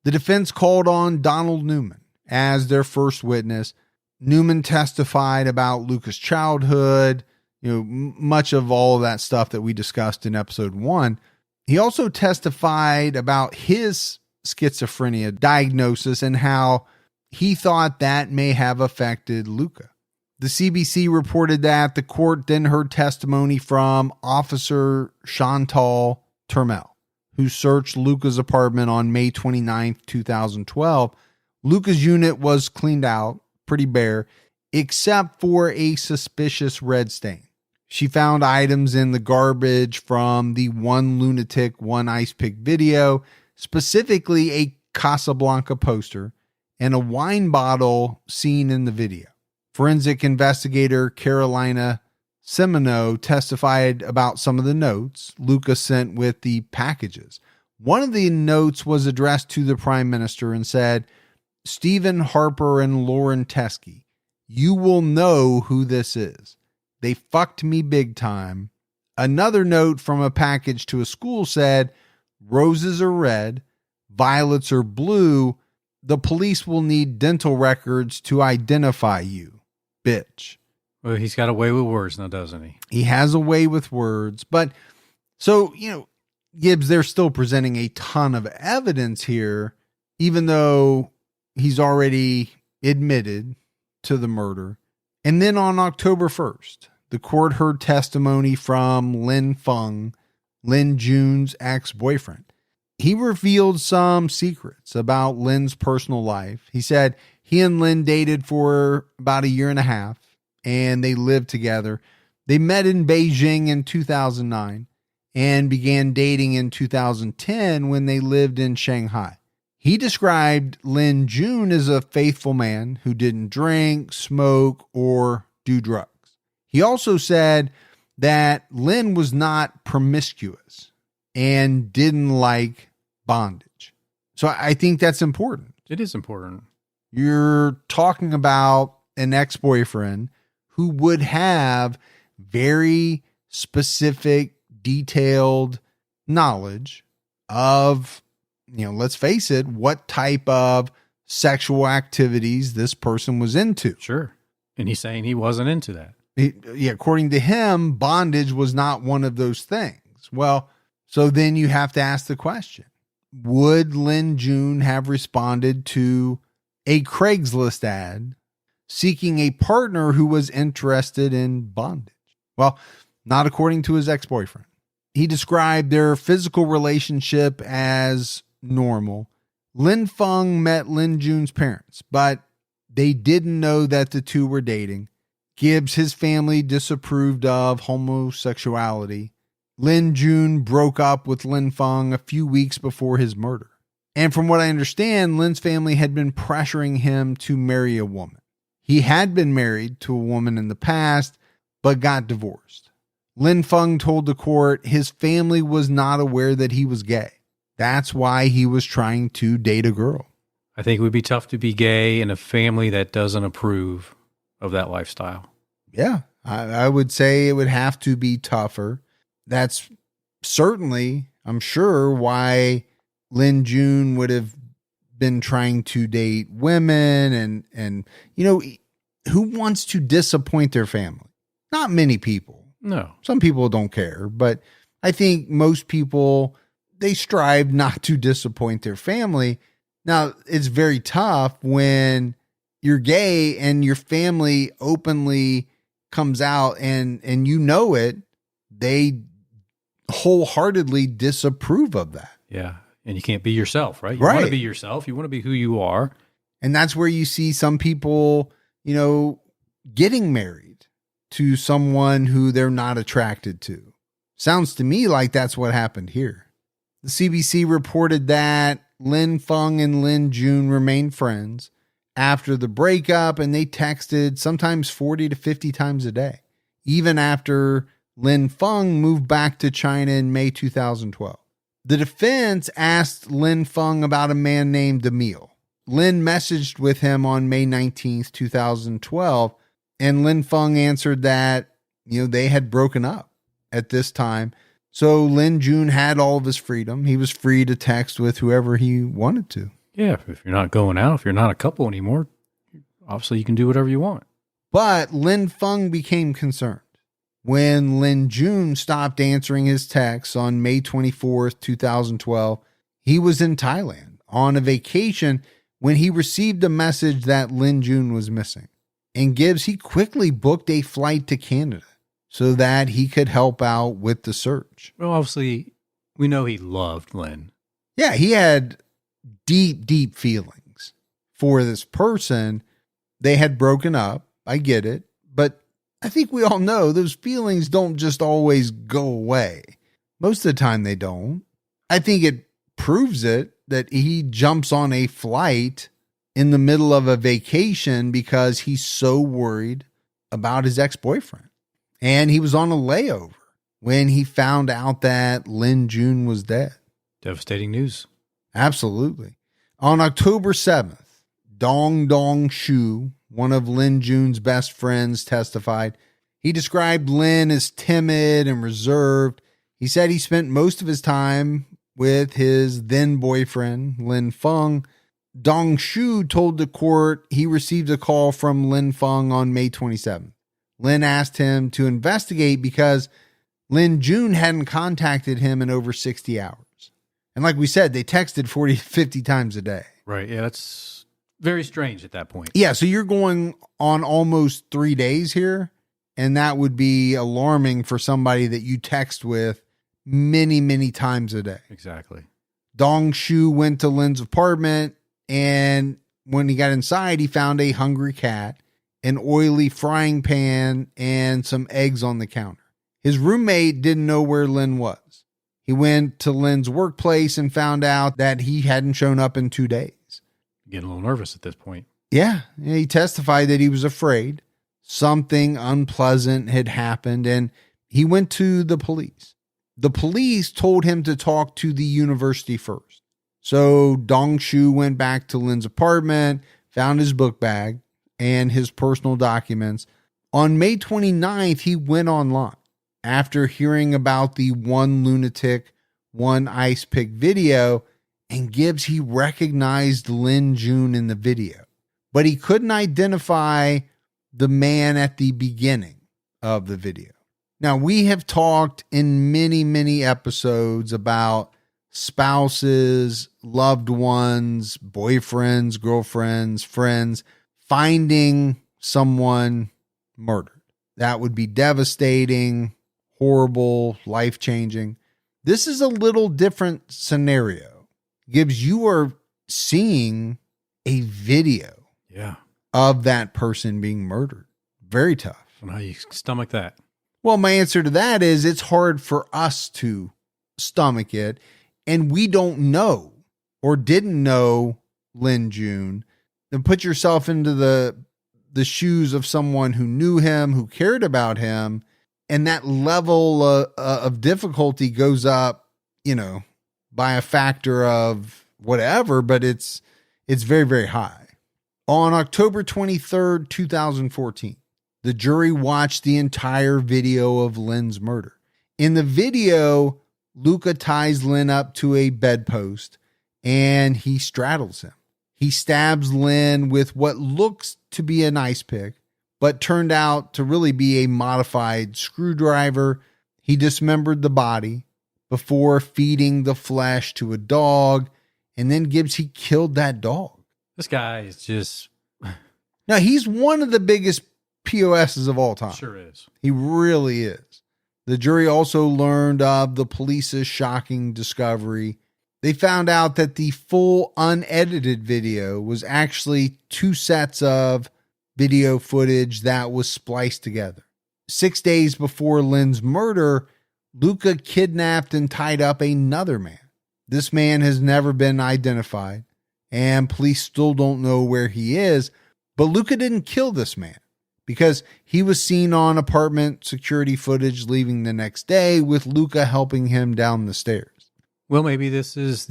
A: The defense called on Donald Newman as their first witness. Newman testified about Luka's childhood, much of all of that stuff that we discussed in episode 1. He also testified about his schizophrenia diagnosis and how he thought that may have affected Luka. The CBC reported that the court then heard testimony from Officer Chantal Turmel, who searched Luka's apartment on May 29th, 2012. Luka's unit was cleaned out, pretty bare, except for a suspicious red stain. She found items in the garbage from the One Lunatic, One Ice Pick video, specifically a Casablanca poster and a wine bottle seen in the video. Forensic investigator Carolina Semino testified about some of the notes Luka sent with the packages. One of the notes was addressed to the Prime Minister and said, "Stephen Harper and Lauren Teskey, you will know who this is. They fucked me big time." Another note from a package to a school said, "Roses are red, violets are blue. The police will need dental records to identify you, bitch."
B: Well, he's got a way with words now, doesn't he?
A: He has a way with words. But so, Gibbs, they're still presenting a ton of evidence here, even though he's already admitted to the murder. And then on October 1st, the court heard testimony from Lin Feng, Lin Jun's ex-boyfriend. He revealed some secrets about Lin's personal life. He said he and Lin dated for about a year and a half, and they lived together. They met in Beijing in 2009 and began dating in 2010 when they lived in Shanghai. He described Lin Jun as a faithful man who didn't drink, smoke, or do drugs. He also said that Lin was not promiscuous and didn't like bondage. So I think that's important.
B: It is important.
A: You're talking about an ex-boyfriend who would have very specific, detailed knowledge of, let's face it, what type of sexual activities this person was into.
B: Sure. And he's saying he wasn't into that.
A: According to him, bondage was not one of those things. Well, so then you have to ask the question, would Lin Jun have responded to a Craigslist ad seeking a partner who was interested in bondage? Well, not according to his ex-boyfriend. He described their physical relationship as normal. Lin Feng met Lin Jun's parents, but they didn't know that the two were dating. Gibbs, his family disapproved of homosexuality. Lin Jun broke up with Lin Feng a few weeks before his murder. And from what I understand, Lin's family had been pressuring him to marry a woman. He had been married to a woman in the past, but got divorced. Lin Feng told the court his family was not aware that he was gay. That's why he was trying to date a girl.
B: I think it would be tough to be gay in a family that doesn't approve of that lifestyle.
A: Yeah, I would say it would have to be tougher. That's certainly, I'm sure, why Lin Jun would have been trying to date women and who wants to disappoint their family? Not many people.
B: No.
A: Some people don't care, but I think most people, they strive not to disappoint their family. Now, it's very tough when you're gay and your family openly comes out and it, they wholeheartedly disapprove of that.
B: Yeah. And you can't be yourself, right? You
A: Right.
B: want to be yourself. You want to be who you are.
A: And that's where you see some people, getting married to someone who they're not attracted to. Sounds to me like that's what happened here. The CBC reported that Lin Feng and Lin Jun remained friends after the breakup, and they texted sometimes 40 to 50 times a day, even after Lin Feng moved back to China in May 2012. The defense asked Lin Feng about a man named Emil. Lin messaged with him on May 19th, 2012, and Lin Feng answered that, they had broken up at this time. So Lin Jun had all of his freedom. He was free to text with whoever he wanted to.
B: Yeah, if you're not going out, if you're not a couple anymore, obviously you can do whatever you want.
A: But Lin Feng became concerned when Lin Jun stopped answering his texts on May 24th, 2012. He was in Thailand on a vacation when he received a message that Lin Jun was missing. And Gibbs, he quickly booked a flight to Canada so that he could help out with the search.
B: Well, obviously, we know he loved Lin.
A: Yeah, he had deep, deep feelings for this person. They had broken up. I get it. But I think we all know those feelings don't just always go away. Most of the time they don't. I think it proves it that he jumps on a flight in the middle of a vacation because he's so worried about his ex-boyfriend. And he was on a layover when he found out that Lin Jun was dead.
B: Devastating news.
A: Absolutely. On October 7th, Dong Shu, one of Lin Jun's best friends, testified. He described Lin as timid and reserved. He said he spent most of his time with his then boyfriend, Lin Feng. Dong Shu told the court he received a call from Lin Feng on May 27th. Lin asked him to investigate because Lin Jun hadn't contacted him in over 60 hours. And like we said, they texted 40 to 50 times a day.
B: Right. Yeah, that's very strange at that point.
A: Yeah, so you're going on almost 3 days here, and that would be alarming for somebody that you text with many, many times a day.
B: Exactly.
A: Dong Shu went to Lin's apartment, and when he got inside, he found a hungry cat, an oily frying pan, and some eggs on the counter. His roommate didn't know where Lin was. He went to Lin's workplace and found out that he hadn't shown up in 2 days.
B: Getting a little nervous at this point.
A: Yeah, he testified that he was afraid something unpleasant had happened, and he went to the police. The police told him to talk to the university first. So Dong Shu went back to Lin's apartment, found his book bag and his personal documents. On May 29th, he went online after hearing about the one lunatic, one ice pick video, and Gibbs, he recognized Lin Jun in the video, but he couldn't identify the man at the beginning of the video. Now, we have talked in many, many episodes about spouses, loved ones, boyfriends, girlfriends, friends, finding someone murdered. That would be devastating, horrible, life-changing. This is a little different scenario. Gibbs, you are seeing a video of that person being murdered. Very tough.
B: And how you stomach that?
A: Well, my answer to that is it's hard for us to stomach it. And we don't know or didn't know Lin Jun. Then put yourself into the shoes of someone who knew him, who cared about him. And that level of difficulty goes up, by a factor of whatever, but it's very, very high. On October 23rd, 2014, the jury watched the entire video of Lin's murder. In the video, Luka ties Lin up to a bedpost and he straddles him. He stabs Lin with what looks to be an ice pick, but turned out to really be a modified screwdriver. He dismembered the body before feeding the flesh to a dog. And then Gibbs, he killed that dog.
B: This guy is just...
A: Now, he's one of the biggest POSs of all time.
B: Sure is.
A: He really is. The jury also learned of the police's shocking discovery. They found out that the full unedited video was actually 2 sets of video footage that was spliced together. 6 days before Lin's murder, Luka kidnapped and tied up another man. This man has never been identified, and police still don't know where he is. But Luka didn't kill this man because he was seen on apartment security footage leaving the next day with Luka helping him down the stairs.
B: Well, maybe this is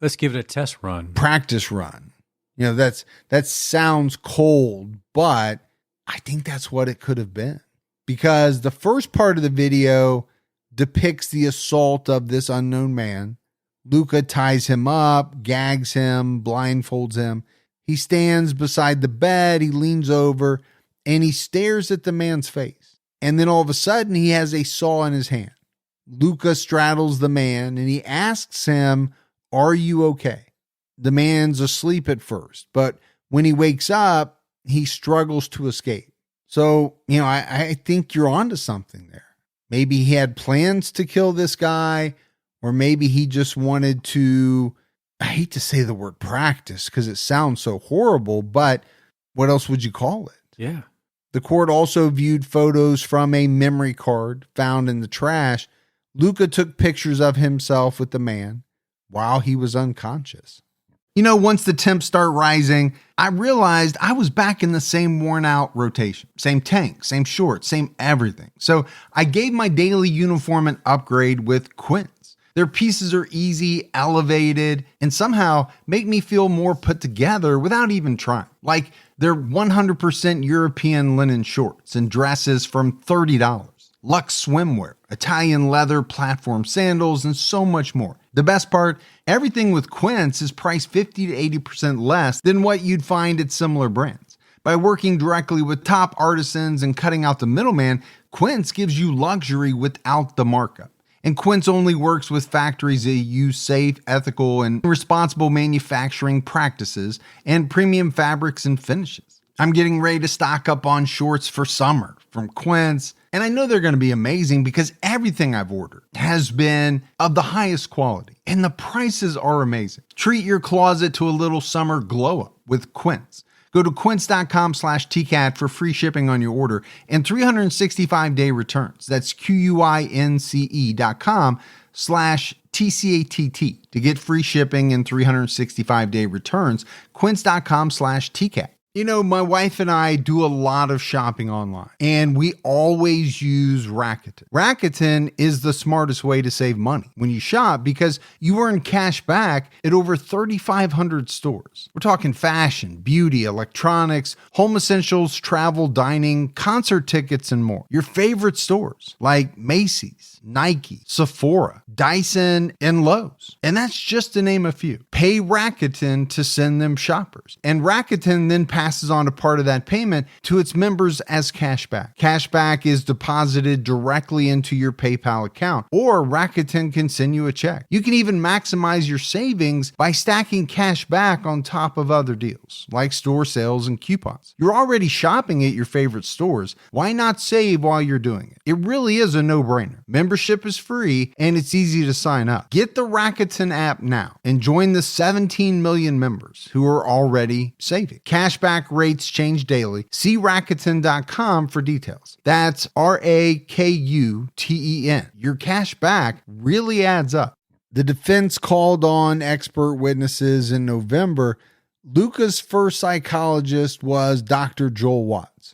B: let's give it a test run.
A: Practice run. That sounds cold, but I think that's what it could have been. Because the first part of the video depicts the assault of this unknown man. Luka ties him up, gags him, blindfolds him. He stands beside the bed, he leans over, and he stares at the man's face. And then all of a sudden, he has a saw in his hand. Luka straddles the man, and he asks him, "Are you okay?" The man's asleep at first, but when he wakes up, he struggles to escape. So, I think you're onto something there. Maybe he had plans to kill this guy, or maybe he just wanted to, I hate to say the word practice because it sounds so horrible, but what else would you call it?
B: Yeah.
A: The court also viewed photos from a memory card found in the trash. Luka took pictures of himself with the man while he was unconscious. Once the temps start rising, I realized I was back in the same worn out rotation. Same tank, same shorts, same everything. So I gave my daily uniform an upgrade with Quince. Their pieces are easy, elevated, and somehow make me feel more put together without even trying. Like they're 100% European linen shorts and dresses from $30. Luxe swimwear, Italian leather platform sandals, and so much more. The best part, everything with Quince is priced 50 to 80% less than what you'd find at similar brands. By working directly with top artisans and cutting out the middleman, Quince gives you luxury without the markup. And Quince only works with factories that use safe, ethical, and responsible manufacturing practices and premium fabrics and finishes. I'm getting ready to stock up on shorts for summer from Quince, and I know they're going to be amazing because everything I've ordered has been of the highest quality, and the prices are amazing. Treat your closet to a little summer glow up with Quince. Go to quince.com/TCAT for free shipping on your order and 365-day returns. That's QUINCE.com/TCATT to get free shipping and 365-day returns. Quince.com/TCAT. You know, my wife and I do a lot of shopping online, and we always use Rakuten. Rakuten is the smartest way to save money when you shop because you earn cash back at over 3,500 stores. We're talking fashion, beauty, electronics, home essentials, travel, dining, concert tickets, and more. Your favorite stores like Macy's, Nike, Sephora, Dyson, and Lowe's. And that's just to name a few. Pay Rakuten to send them shoppers. And Rakuten then passes on a part of that payment to its members as cashback. Cashback is deposited directly into your PayPal account, or Rakuten can send you a check. You can even maximize your savings by stacking cash back on top of other deals, like store sales and coupons. You're already shopping at your favorite stores. Why not save while you're doing it? It really is a no-brainer. Membership is free, and it's easy to sign up. Get the Rakuten app now and join the 17 million members who are already saving. Cashback rates change daily. See Rakuten.com for details. That's Rakuten. Your cash back really adds up. The defense called on expert witnesses in November. Luka's first psychologist was Dr. Joel Watts.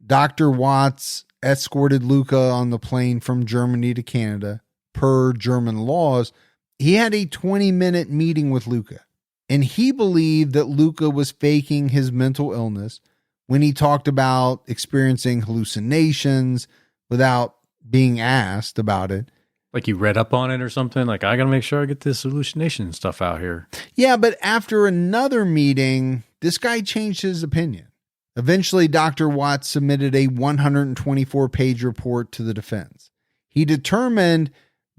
A: Dr. Watts escorted Luka on the plane from Germany to Canada. Per German laws, he had a 20-minute meeting with Luka, and he believed that Luka was faking his mental illness when he talked about experiencing hallucinations without being asked about it.
B: Like you read up on it or something? Like, I got to make sure I get this hallucination stuff out here.
A: Yeah, but after another meeting, this guy changed his opinion. Eventually, Dr. Watts submitted a 124-page report to the defense. He determined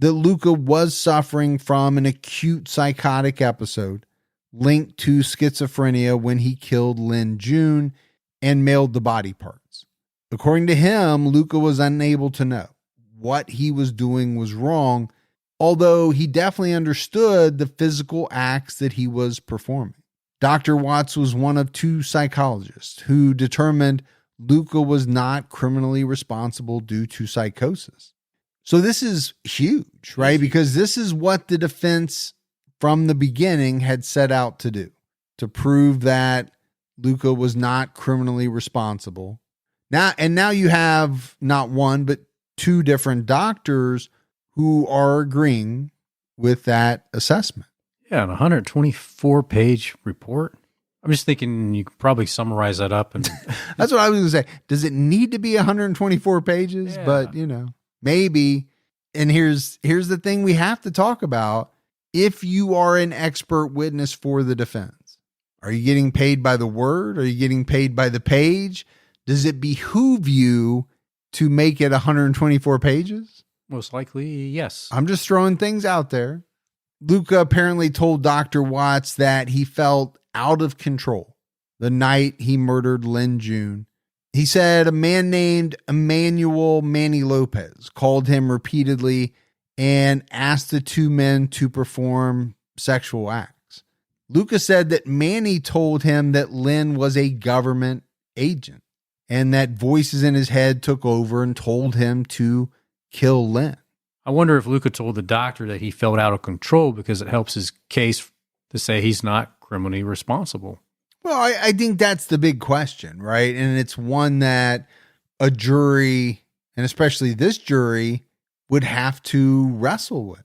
A: that Luka was suffering from an acute psychotic episode linked to schizophrenia when he killed Lynn June and mailed the body parts. According to him, Luka was unable to know what he was doing was wrong, although he definitely understood the physical acts that he was performing. Dr. Watts was one of two psychologists who determined Luka was not criminally responsible due to psychosis. So this is huge, right? Because this is what the defense from the beginning had set out to do, to prove that Luka was not criminally responsible. Now you have not one, but two different doctors who are agreeing with that assessment.
B: Yeah, an 124-page report. I'm just thinking you could probably summarize that up. And
A: that's what I was going to say. Does it need to be 124 pages?
B: Yeah.
A: But, maybe. And here's the thing we have to talk about. If you are an expert witness for the defense, are you getting paid by the word? Are you getting paid by the page? Does it behoove you to make it 124 pages?
B: Most likely, yes.
A: I'm just throwing things out there. Luka apparently told Dr. Watts that he felt out of control the night he murdered Lynn June. He said a man named Emmanuel Manny Lopez called him repeatedly and asked the two men to perform sexual acts. Luka said that Manny told him that Lynn was a government agent and that voices in his head took over and told him to kill Lynn.
B: I wonder if Luka told the doctor that he felt out of control because it helps his case to say he's not criminally responsible.
A: Well, I think that's the big question, right? And it's one that a jury, and especially this jury, would have to wrestle with.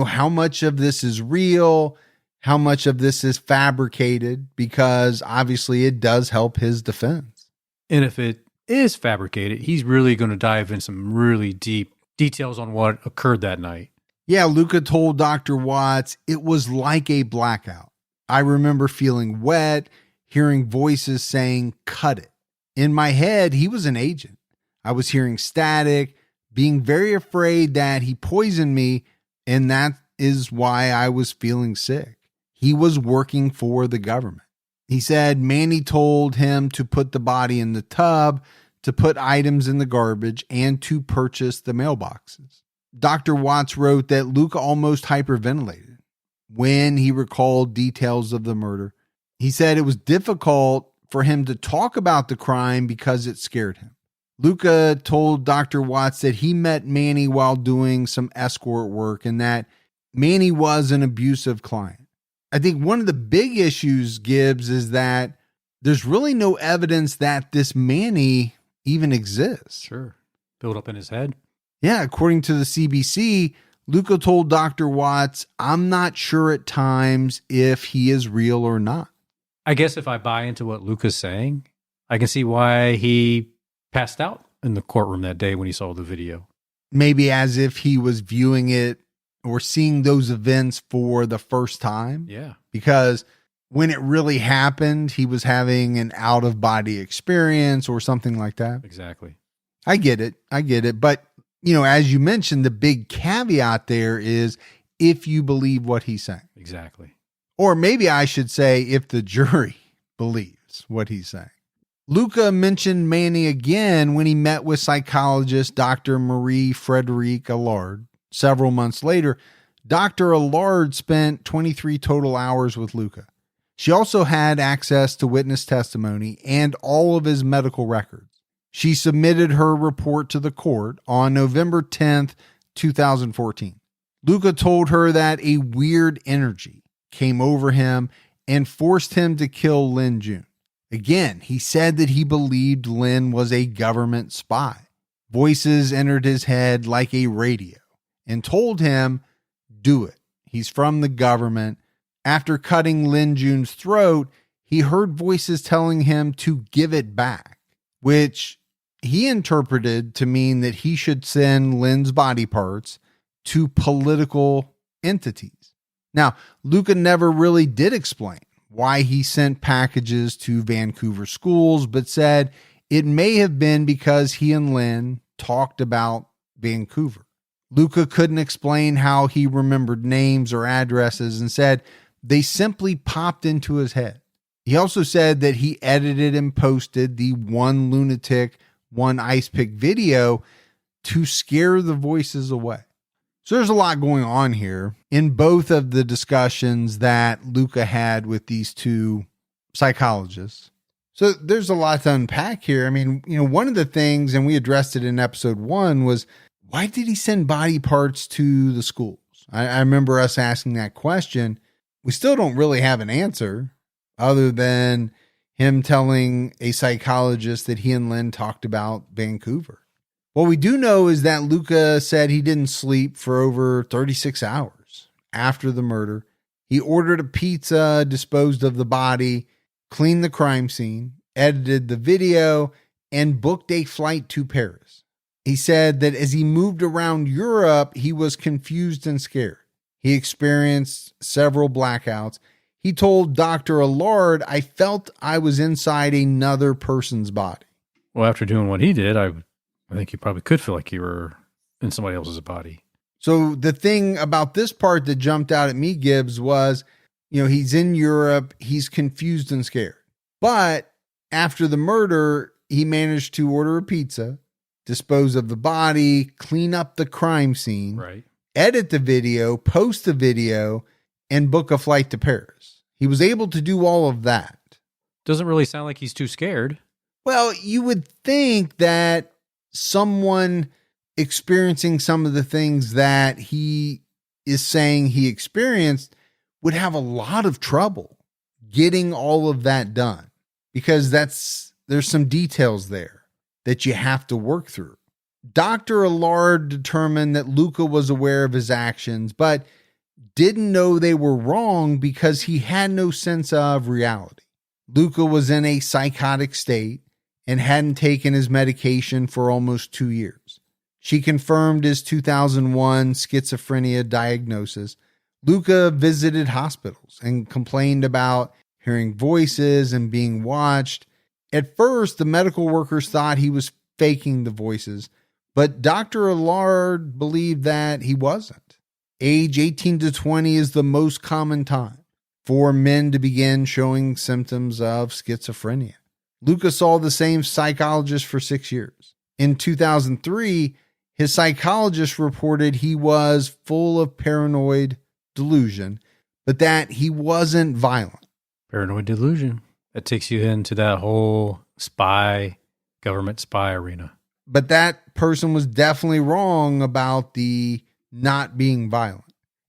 A: How much of this is real? How much of this is fabricated? Because obviously it does help his defense.
B: And if it is fabricated, he's really going to dive in some really deep details on what occurred that night.
A: Yeah, Luka told Dr. Watts, it was like a blackout. I remember feeling wet, hearing voices saying, cut it. In my head, he was an agent. I was hearing static, being very afraid that he poisoned me, and that is why I was feeling sick. He was working for the government. He said Manny told him to put the body in the tub, to put items in the garbage, and to purchase the mailboxes. Dr. Watts wrote that Luka almost hyperventilated when he recalled details of the murder. He said it was difficult for him to talk about the crime because it scared him. Luka told Dr. Watts that he met Manny while doing some escort work and that Manny was an abusive client. I think one of the big issues, Gibbs, is that there's really no evidence that this Manny even exists.
B: Sure. Built up in his head.
A: Yeah, according to the CBC, Luka told Dr. Watts, "I'm not sure at times if he is real or not."
B: I guess if I buy into what Luka's saying, I can see why he passed out in the courtroom that day when he saw the video.
A: Maybe as if he was viewing it or seeing those events for the first time.
B: Yeah.
A: Because when it really happened, he was having an out-of-body experience or something like that.
B: Exactly.
A: I get it. But, as you mentioned, the big caveat there is if you believe what he's saying.
B: Exactly.
A: Or maybe I should say if the jury believes what he's saying. Luka mentioned Manny again when he met with psychologist Dr. Marie-Frédérique Allard. Several months later, Dr. Allard spent 23 total hours with Luka. She also had access to witness testimony and all of his medical records. She submitted her report to the court on November 10th, 2014. Luka told her that a weird energy came over him and forced him to kill Lin Jun. Again, he said that he believed Lin was a government spy. Voices entered his head like a radio and told him, "Do it. He's from the government." After cutting Lin Jun's throat, he heard voices telling him to give it back, which he interpreted to mean that he should send Lin's body parts to political entities. Now, Luka never really did explain why he sent packages to Vancouver schools, but said it may have been because he and Lin talked about Vancouver. Luka couldn't explain how he remembered names or addresses and said they simply popped into his head. He also said that he edited and posted the one lunatic, one ice pick video to scare the voices away. So there's a lot going on here in both of the discussions that Luka had with these two psychologists. So there's a lot to unpack here. I mean, one of the things, and we addressed it in episode 1, was why did he send body parts to the schools? I remember us asking that question. We still don't really have an answer other than him telling a psychologist that he and Lin talked about Vancouver. What we do know is that Luka said he didn't sleep for over 36 hours after the murder. He ordered a pizza, disposed of the body, cleaned the crime scene, edited the video, and booked a flight to Paris. He said that as he moved around Europe, he was confused and scared. He experienced several blackouts. He told Dr. Allard, "I felt I was inside another person's body."
B: Well, after doing what he did, I think you probably could feel like you were in somebody else's body.
A: So the thing about this part that jumped out at me, Gibbs, was, he's in Europe, he's confused and scared. But after the murder, he managed to order a pizza, dispose of the body, clean up the crime scene,
B: right,
A: edit the video, post the video, and book a flight to Paris. He was able to do all of that.
B: Doesn't really sound like he's too scared.
A: Well, you would think that someone experiencing some of the things that he is saying he experienced would have a lot of trouble getting all of that done, because there's some details there that you have to work through. Dr. Allard determined that Luka was aware of his actions, but didn't know they were wrong because he had no sense of reality. Luka was in a psychotic state and hadn't taken his medication for almost 2 years. She confirmed his 2001 schizophrenia diagnosis. Luka visited hospitals and complained about hearing voices and being watched. At first, the medical workers thought he was faking the voices, but Dr. Allard believed that he wasn't. Age 18 to 20 is the most common time for men to begin showing symptoms of schizophrenia. Luka saw the same psychologist for 6 years. In 2003, his psychologist reported he was full of paranoid delusion, but that he wasn't violent.
B: Paranoid delusion. That takes you into that whole government spy arena.
A: But that person was definitely wrong about the not being violent.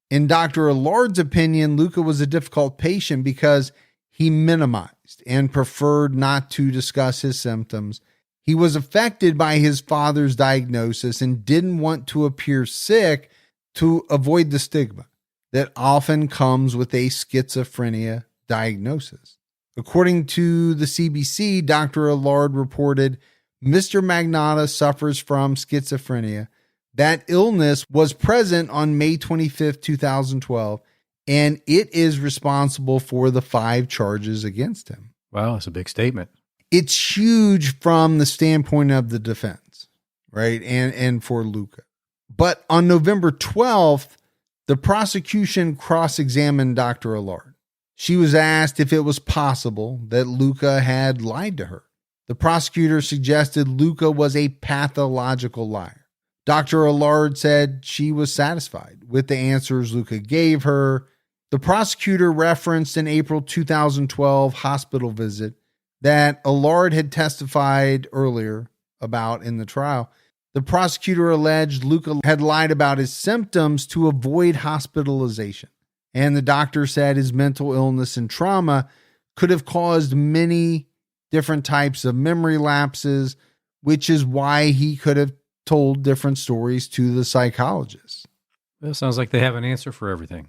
A: In Dr. Allard's opinion, Luka was a difficult patient because he minimized and preferred not to discuss his symptoms. He was affected by his father's diagnosis and didn't want to appear sick to avoid the stigma that often comes with a schizophrenia diagnosis. According to the CBC, Dr. Allard reported Mr. Magnotta suffers from schizophrenia. That illness was present on May 25th, 2012, and it is responsible for the 5 charges against him.
B: Wow, that's a big statement.
A: It's huge from the standpoint of the defense, right? And for Luka. But on November 12th, the prosecution cross-examined Dr. Allard. She was asked if it was possible that Luka had lied to her. The prosecutor suggested Luka was a pathological liar. Dr. Allard said she was satisfied with the answers Luka gave her. The prosecutor referenced an April 2012 hospital visit that Allard had testified earlier about in the trial. The prosecutor alleged Luka had lied about his symptoms to avoid hospitalization. And the doctor said his mental illness and trauma could have caused many different types of memory lapses, which is why he could have told different stories to the psychologist.
B: That sounds like they have an answer for everything.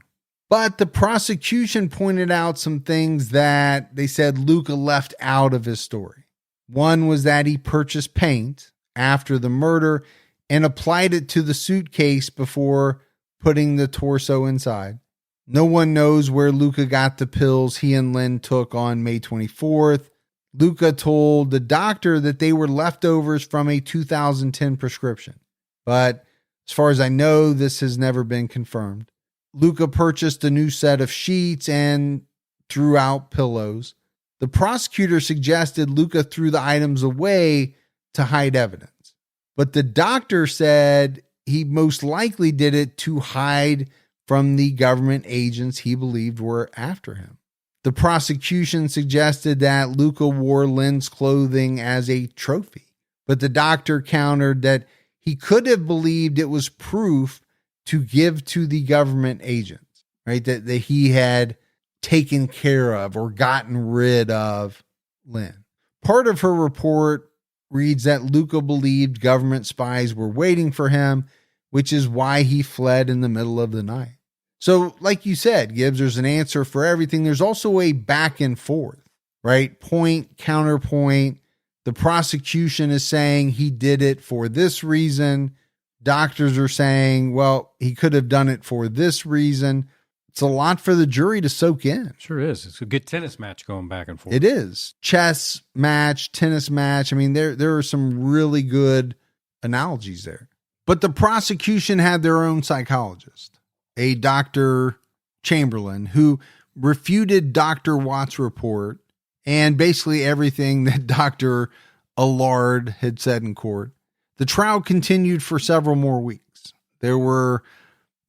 A: But the prosecution pointed out some things that they said Luka left out of his story. One was that he purchased paint after the murder and applied it to the suitcase before putting the torso inside. No one knows where Luka got the pills he and Lynn took on May 24th. Luka told the doctor that they were leftovers from a 2010 prescription. But as far as I know, this has never been confirmed. Luka purchased a new set of sheets and threw out pillows. The prosecutor suggested Luka threw the items away to hide evidence. But the doctor said he most likely did it to hide from the government agents he believed were after him. The prosecution suggested that Luka wore Lynn's clothing as a trophy, but the doctor countered that he could have believed it was proof to give to the government agents, right? That he had taken care of or gotten rid of Lynn. Part of her report reads that Luka believed government spies were waiting for him, which is why he fled in the middle of the night. So like you said, Gibbs, there's an answer for everything. There's also a back and forth, right? Point, counterpoint. The prosecution is saying he did it for this reason. Doctors are saying, well, he could have done it for this reason. It's a lot for the jury to soak in.
B: Sure is. It's a good tennis match going back and forth.
A: It is. Chess match, tennis match. I mean, there are some really good analogies there. But the prosecution had their own psychologist, a Dr. Chamberlain, who refuted Dr. Watt's report and basically everything that Dr. Allard had said in court. The trial continued for several more weeks. There were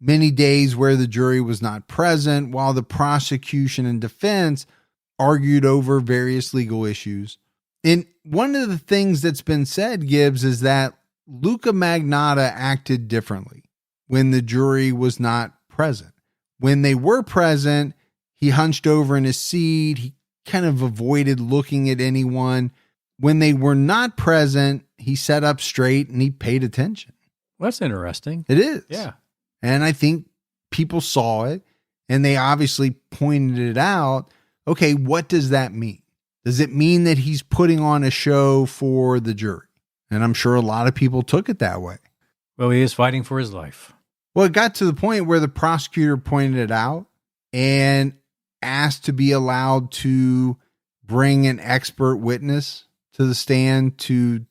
A: many days where the jury was not present while the prosecution and defense argued over various legal issues. And one of the things that's been said, Gibbs, is that Luka Magnotta acted differently when the jury was not present. When they were present, he hunched over in his seat. He kind of avoided looking at anyone. When they were not present, he sat up straight and he paid attention.
B: Well, that's interesting.
A: It is.
B: Yeah.
A: And I think people saw it and they obviously pointed it out. Okay, what does that mean? Does it mean that he's putting on a show for the jury? And I'm sure a lot of people took it that way.
B: Well, he is fighting for his life.
A: Well, it got to the point where the prosecutor pointed it out and asked to be allowed to bring an expert witness to the stand to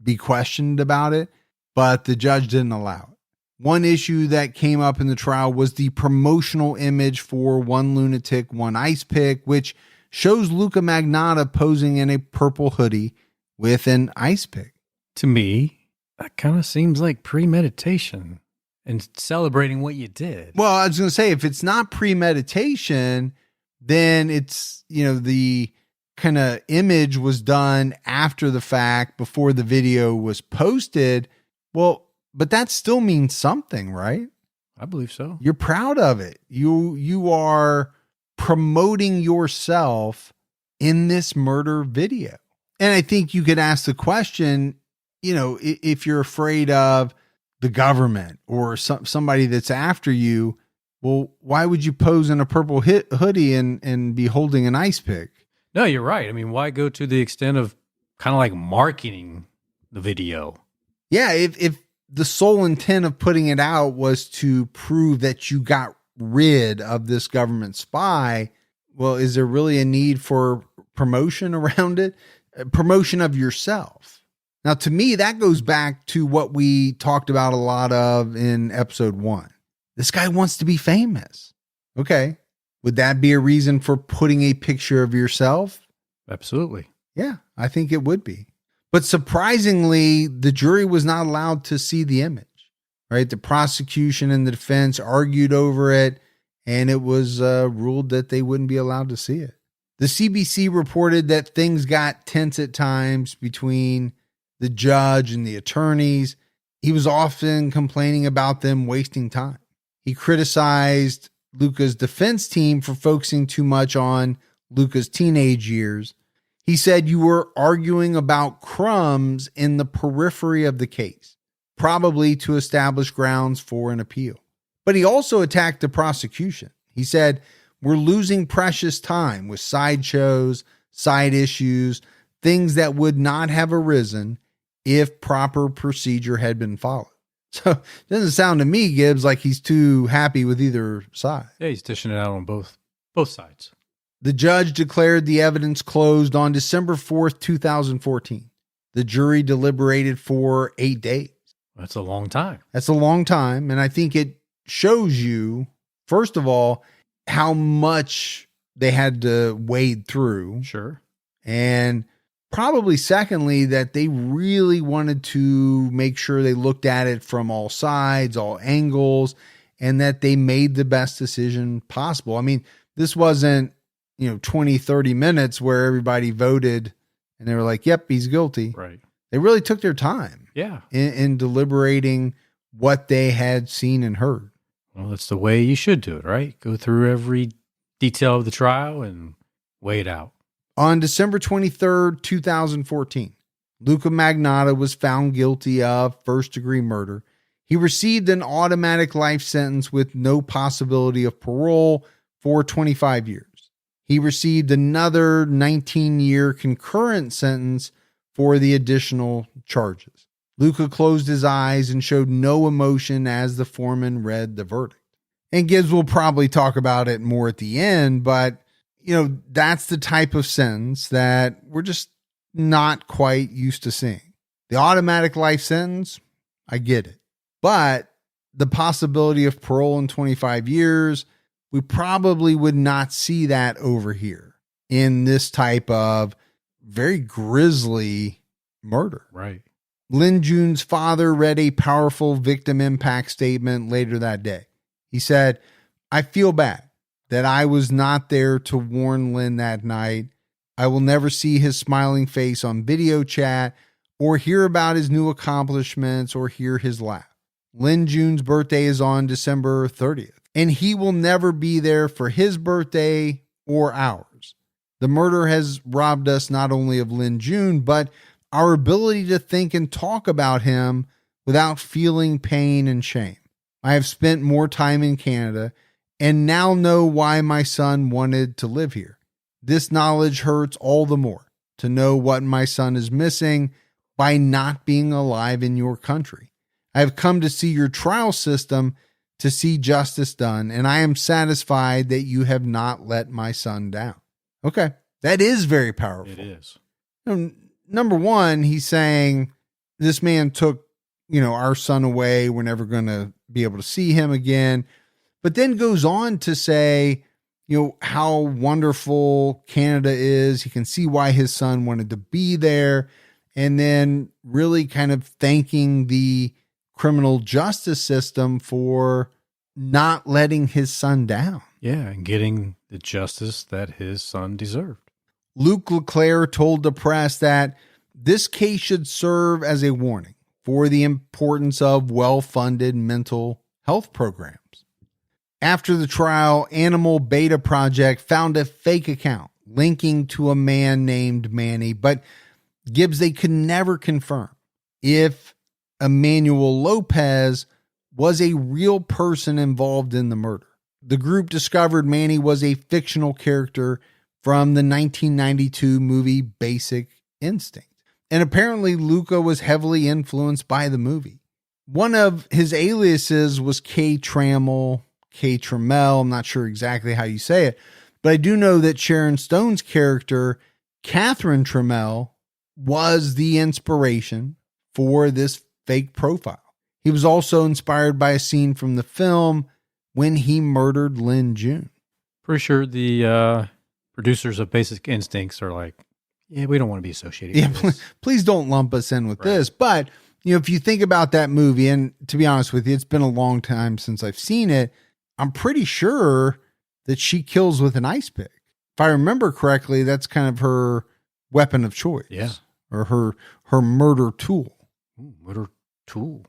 A: be questioned about it, but the judge didn't allow it. One issue that came up in the trial was the promotional image for One Lunatic, One Ice Pick, which shows Luka Magnotta posing in a purple hoodie with an ice pick.
B: To me, that kind of seems like premeditation and celebrating what you did.
A: Well, I was going to say, if it's not premeditation, then it's, the kind of image was done after the fact, before the video was posted. Well, but that still means something, right?
B: I believe so.
A: You're proud of it. You are promoting yourself in this murder video. And I think you could ask the question, if you're afraid of the government or somebody that's after you, well, why would you pose in a purple hoodie and be holding an ice pick?
B: No, you're right. I mean, why go to the extent of kind of like marketing the video?
A: Yeah, if the sole intent of putting it out was to prove that you got rid of this government spy, well, is there really a need for promotion around it? Promotion of yourself. Now, to me, that goes back to what we talked about a lot of in episode 1. This guy wants to be famous. Okay. Would that be a reason for putting a picture of yourself?
B: Absolutely.
A: Yeah, I think it would be. But surprisingly, the jury was not allowed to see the image, right? The prosecution and the defense argued over it, and it was ruled that they wouldn't be allowed to see it. The CBC reported that things got tense at times between the judge and the attorneys. He was often complaining about them wasting time. He criticized Luka's defense team for focusing too much on Luka's teenage years. He said you were arguing about crumbs in the periphery of the case, probably to establish grounds for an appeal. But he also attacked the prosecution. He said, we're losing precious time with sideshows, side issues, things that would not have arisen if proper procedure had been followed. So it doesn't sound to me, Gibbs, like he's too happy with either side.
B: Yeah, he's dishing it out on both sides.
A: The judge declared the evidence closed on December 4th, 2014. The jury deliberated for 8 days.
B: That's a long time.
A: That's a long time. And I think it shows you, first of all, how much they had to wade through.
B: Sure.
A: And probably secondly, that they really wanted to make sure they looked at it from all sides, all angles, and that they made the best decision possible. I mean, this wasn't, 20, 30 minutes where everybody voted and they were like, yep, he's guilty.
B: Right.
A: They really took their time in deliberating what they had seen and heard.
B: Well, that's the way you should do it, right? Go through every detail of the trial and weigh it out.
A: On December 23rd, 2014, Luka Magnotta was found guilty of first-degree murder. He received an automatic life sentence with no possibility of parole for 25 years. He received another 19-year concurrent sentence for the additional charges. Luka closed his eyes and showed no emotion as the foreman read the verdict. And Gibbs will probably talk about it more at the end, but that's the type of sentence that we're just not quite used to seeing. The automatic life sentence, I get it. But the possibility of parole in 25 years, we probably would not see that over here in this type of very grisly murder.
B: Right.
A: Lin Jun's father read a powerful victim impact statement later that day. He said, I feel bad that I was not there to warn Lin that night. I will never see his smiling face on video chat or hear about his new accomplishments or hear his laugh. Lin Jun's birthday is on December 30th, and he will never be there for his birthday or ours. The murder has robbed us not only of Lin Jun, but our ability to think and talk about him without feeling pain and shame. I have spent more time in Canada and now know why my son wanted to live here. This knowledge hurts all the more to know what my son is missing by not being alive in your country. I have come to see your trial system to see justice done, and I am satisfied that you have not let my son down. Okay, that is very powerful.
B: It is.
A: Number one, he's saying this man took, our son away. We're never going to be able to see him again. But then goes on to say, how wonderful Canada is. He can see why his son wanted to be there. And then really kind of thanking the criminal justice system for not letting his son down.
B: Yeah, and getting the justice that his son deserved.
A: Luke LeClaire told the press that this case should serve as a warning for the importance of well-funded mental health programs. After the trial, Animal Beta Project found a fake account linking to a man named Manny, but Gibbs, they could never confirm if Emmanuel Lopez was a real person involved in the murder. The group discovered Manny was a fictional character from the 1992 movie Basic Instinct. And apparently Luka was heavily influenced by the movie. One of his aliases was K. Trammell, K. Trammell. I'm not sure exactly how you say it, but I do know that Sharon Stone's character, Catherine Trammell, was the inspiration for this fake profile. He was also inspired by a scene from the film when he murdered Lynn June.
B: Pretty sure the producers of Basic Instincts are like, yeah, we don't want to be associated with this.
A: Please don't lump us in with this. But, if you think about that movie, and to be honest with you, it's been a long time since I've seen it, I'm pretty sure that she kills with an ice pick. If I remember correctly, that's kind of her weapon of choice.
B: Yeah.
A: Or her murder tool.
B: Ooh, murder tool.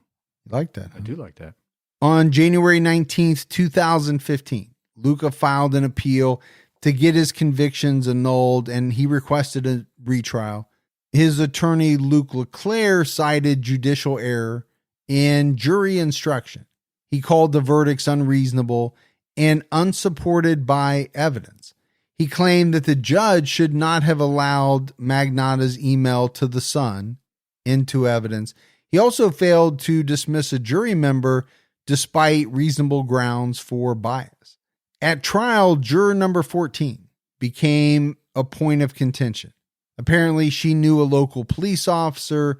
A: You like that?
B: I do like that.
A: On January 19th, 2015, Luka filed an appeal to get his convictions annulled, and he requested a retrial. His attorney, Luke LeClaire, cited judicial error in jury instruction. He called the verdicts unreasonable and unsupported by evidence. He claimed that the judge should not have allowed Magnotta's email to the Sun into evidence. He also failed to dismiss a jury member despite reasonable grounds for bias. At trial, juror number 14 became a point of contention. Apparently, she knew a local police officer,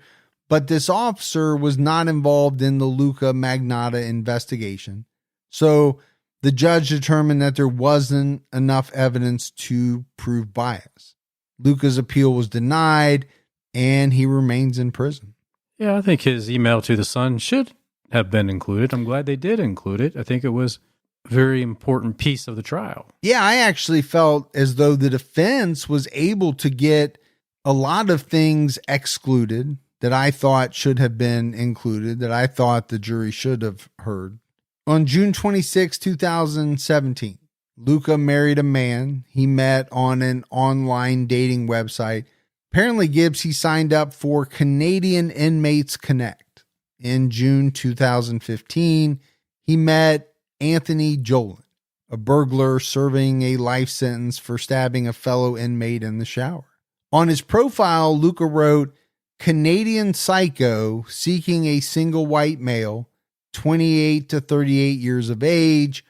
A: but this officer was not involved in the Luka Magnotta investigation. So the judge determined that there wasn't enough evidence to prove bias. Luka's appeal was denied, and he remains in prison.
B: Yeah, I think his email to the Sun should have been included. I'm glad they did include it. I think it was a very important piece of the trial.
A: Yeah, I actually felt as though the defense was able to get a lot of things excluded that I thought should have been included, that I thought the jury should have heard. On June 26, 2017, Luka married a man he met on an online dating website. Apparently, Gibbs, he signed up for Canadian Inmates Connect. In June 2015, he met Anthony Jolin, a burglar serving a life sentence for stabbing a fellow inmate in the shower. On his profile, Luka wrote, Canadian psycho seeking a single white male, 28 to 38 years of age,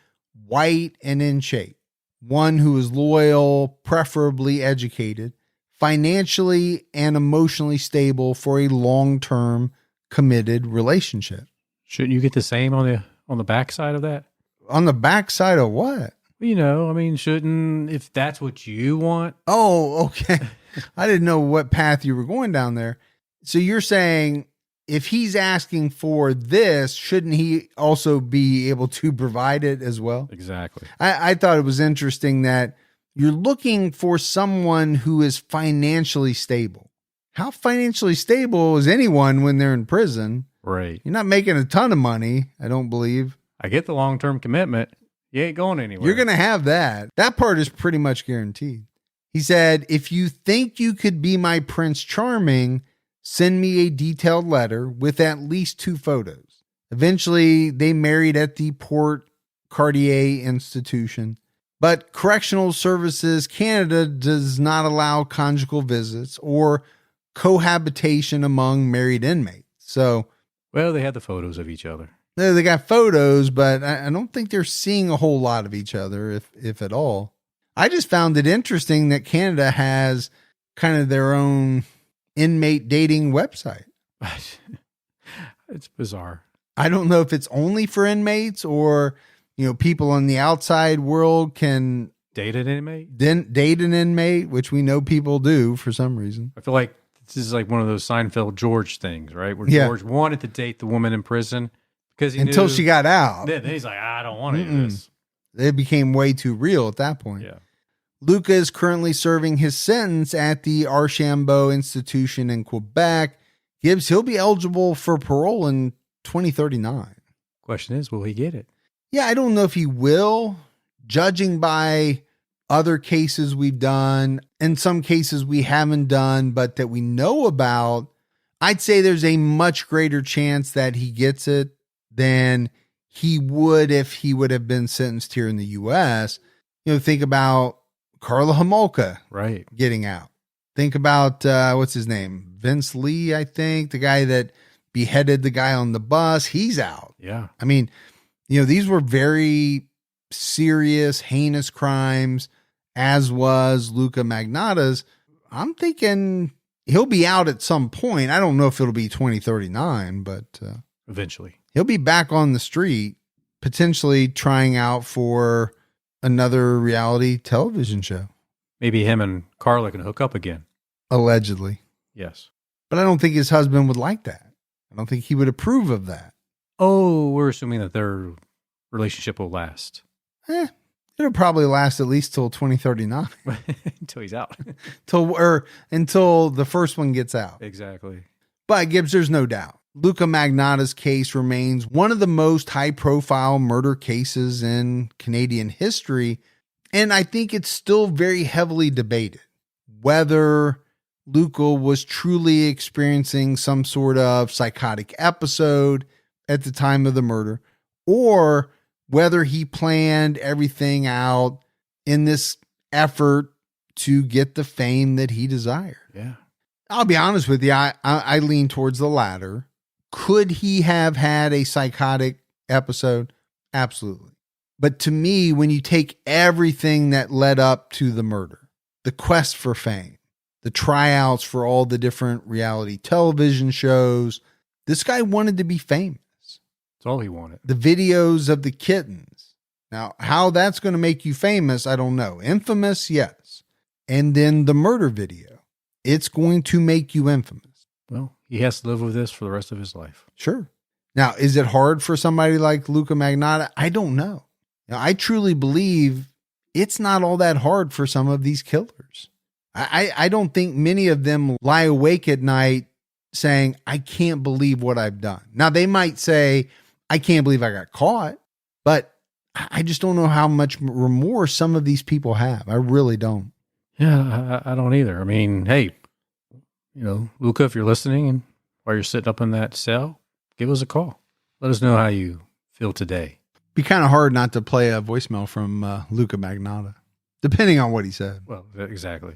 A: white and in shape. One who is loyal, preferably educated, financially and emotionally stable for a long-term committed relationship.
B: Shouldn't you get the same on the backside of that?
A: On the backside of what?
B: Shouldn't, if that's what you want.
A: Oh, okay. I didn't know what path you were going down there. So you're saying if he's asking for this, shouldn't he also be able to provide it as well?
B: Exactly.
A: I thought it was interesting that you're looking for someone who is financially stable. How financially stable is anyone when they're in prison?
B: Right.
A: You're not making a ton of money, I don't believe.
B: I get the long-term commitment. You ain't going anywhere.
A: You're going to have that. That part is pretty much guaranteed. He said, if you think you could be my Prince Charming, send me a detailed letter with at least 2 photos. Eventually, they married at the Port Cartier Institution. But Correctional Services Canada does not allow conjugal visits or cohabitation among married inmates. So,
B: well, they had the photos of each other.
A: They got photos, but I don't think they're seeing a whole lot of each other, if at all. I just found it interesting that Canada has kind of their own inmate dating website.
B: It's bizarre.
A: I don't know if it's only for inmates or, people in the outside world can
B: date an inmate,
A: date an inmate, which we know people do for some reason.
B: I feel like this is like one of those Seinfeld George things, right? Where George wanted to date the woman in prison because
A: until she got out.
B: Then he's like, I don't want to do this.
A: It became way too real at that point.
B: Yeah.
A: Luka is currently serving his sentence at the Archambault Institution in Quebec. Gibbs, he'll be eligible for parole in 2039.
B: Question is, will he get it?
A: Yeah, I don't know if he will. Judging by other cases we've done, and some cases we haven't done, but that we know about, I'd say there's a much greater chance that he gets it than he would if he would have been sentenced here in the U.S. Think about Karla Homolka
B: right,
A: getting out. Think about, what's his name? Vince Lee, I think, the guy that beheaded the guy on the bus. He's out.
B: Yeah.
A: I mean, these were very serious, heinous crimes, as was Luka Magnotta's. I'm thinking he'll be out at some point. I don't know if it'll be 2039, but
B: eventually
A: he'll be back on the street, potentially trying out for another reality television show.
B: Maybe him and Carla can hook up again.
A: Allegedly.
B: Yes.
A: But I don't think his husband would like that. I don't think he would approve of that.
B: Oh, we're assuming that their relationship will last.
A: It'll probably last at least till 2039.
B: Until he's out.
A: Until the first one gets out.
B: Exactly.
A: But Gibbs, there's no doubt. Luka Magnotta's case remains one of the most high-profile murder cases in Canadian history, and I think it's still very heavily debated whether Luka was truly experiencing some sort of psychotic episode at the time of the murder, or whether he planned everything out in this effort to get the fame that he desired.
B: Yeah.
A: I'll be honest with you. I lean towards the latter. Could he have had a psychotic episode? Absolutely. But to me, when you take everything that led up to the murder, the quest for fame, the tryouts for all the different reality television shows, this guy wanted to be famous.
B: That's all he wanted.
A: The videos of the kittens. Now, how that's going to make you famous, I don't know. Infamous, yes. And then the murder video. It's going to make you infamous.
B: Well, he has to live with this for the rest of his life.
A: Sure. Now, is it hard for somebody like Luka Magnotta? I don't know. Now, I truly believe it's not all that hard for some of these killers. I don't think many of them lie awake at night saying, I can't believe what I've done. Now, they might say, I can't believe I got caught, but I just don't know how much remorse some of these people have. I really don't.
B: Yeah, I don't either. I mean, hey, Luka, if you're listening and while you're sitting up in that cell, give us a call. Let us know how you feel today.
A: Be kind of hard not to play a voicemail from Luka Magnotta, depending on what he said.
B: Well, exactly.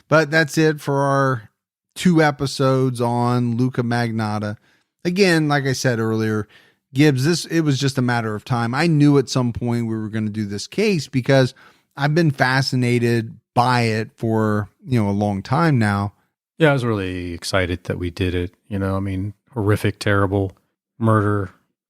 A: But that's it for our 2 episodes on Luka Magnotta. Again, like I said earlier, Gibbs, it was just a matter of time. I knew at some point we were going to do this case because I've been fascinated by it for, a long time now.
B: Yeah, I was really excited that we did it. Horrific, terrible murder.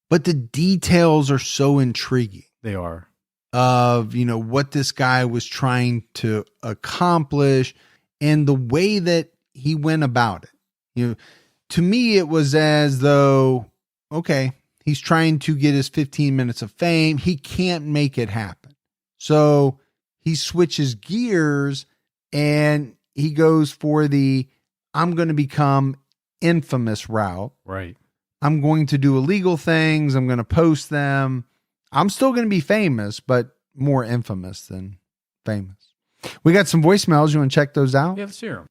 A: But the details are so intriguing.
B: They are.
A: Of, what this guy was trying to accomplish and the way that he went about it. To me, it was as though, okay, he's trying to get his 15 minutes of fame. He can't make it happen. So he switches gears and he goes for the, I'm going to become infamous route.
B: Right.
A: I'm going to do illegal things. I'm going to post them. I'm still going to be famous, but more infamous than famous. We got some voicemails. You want to check those out?
B: Yeah, let's hear them.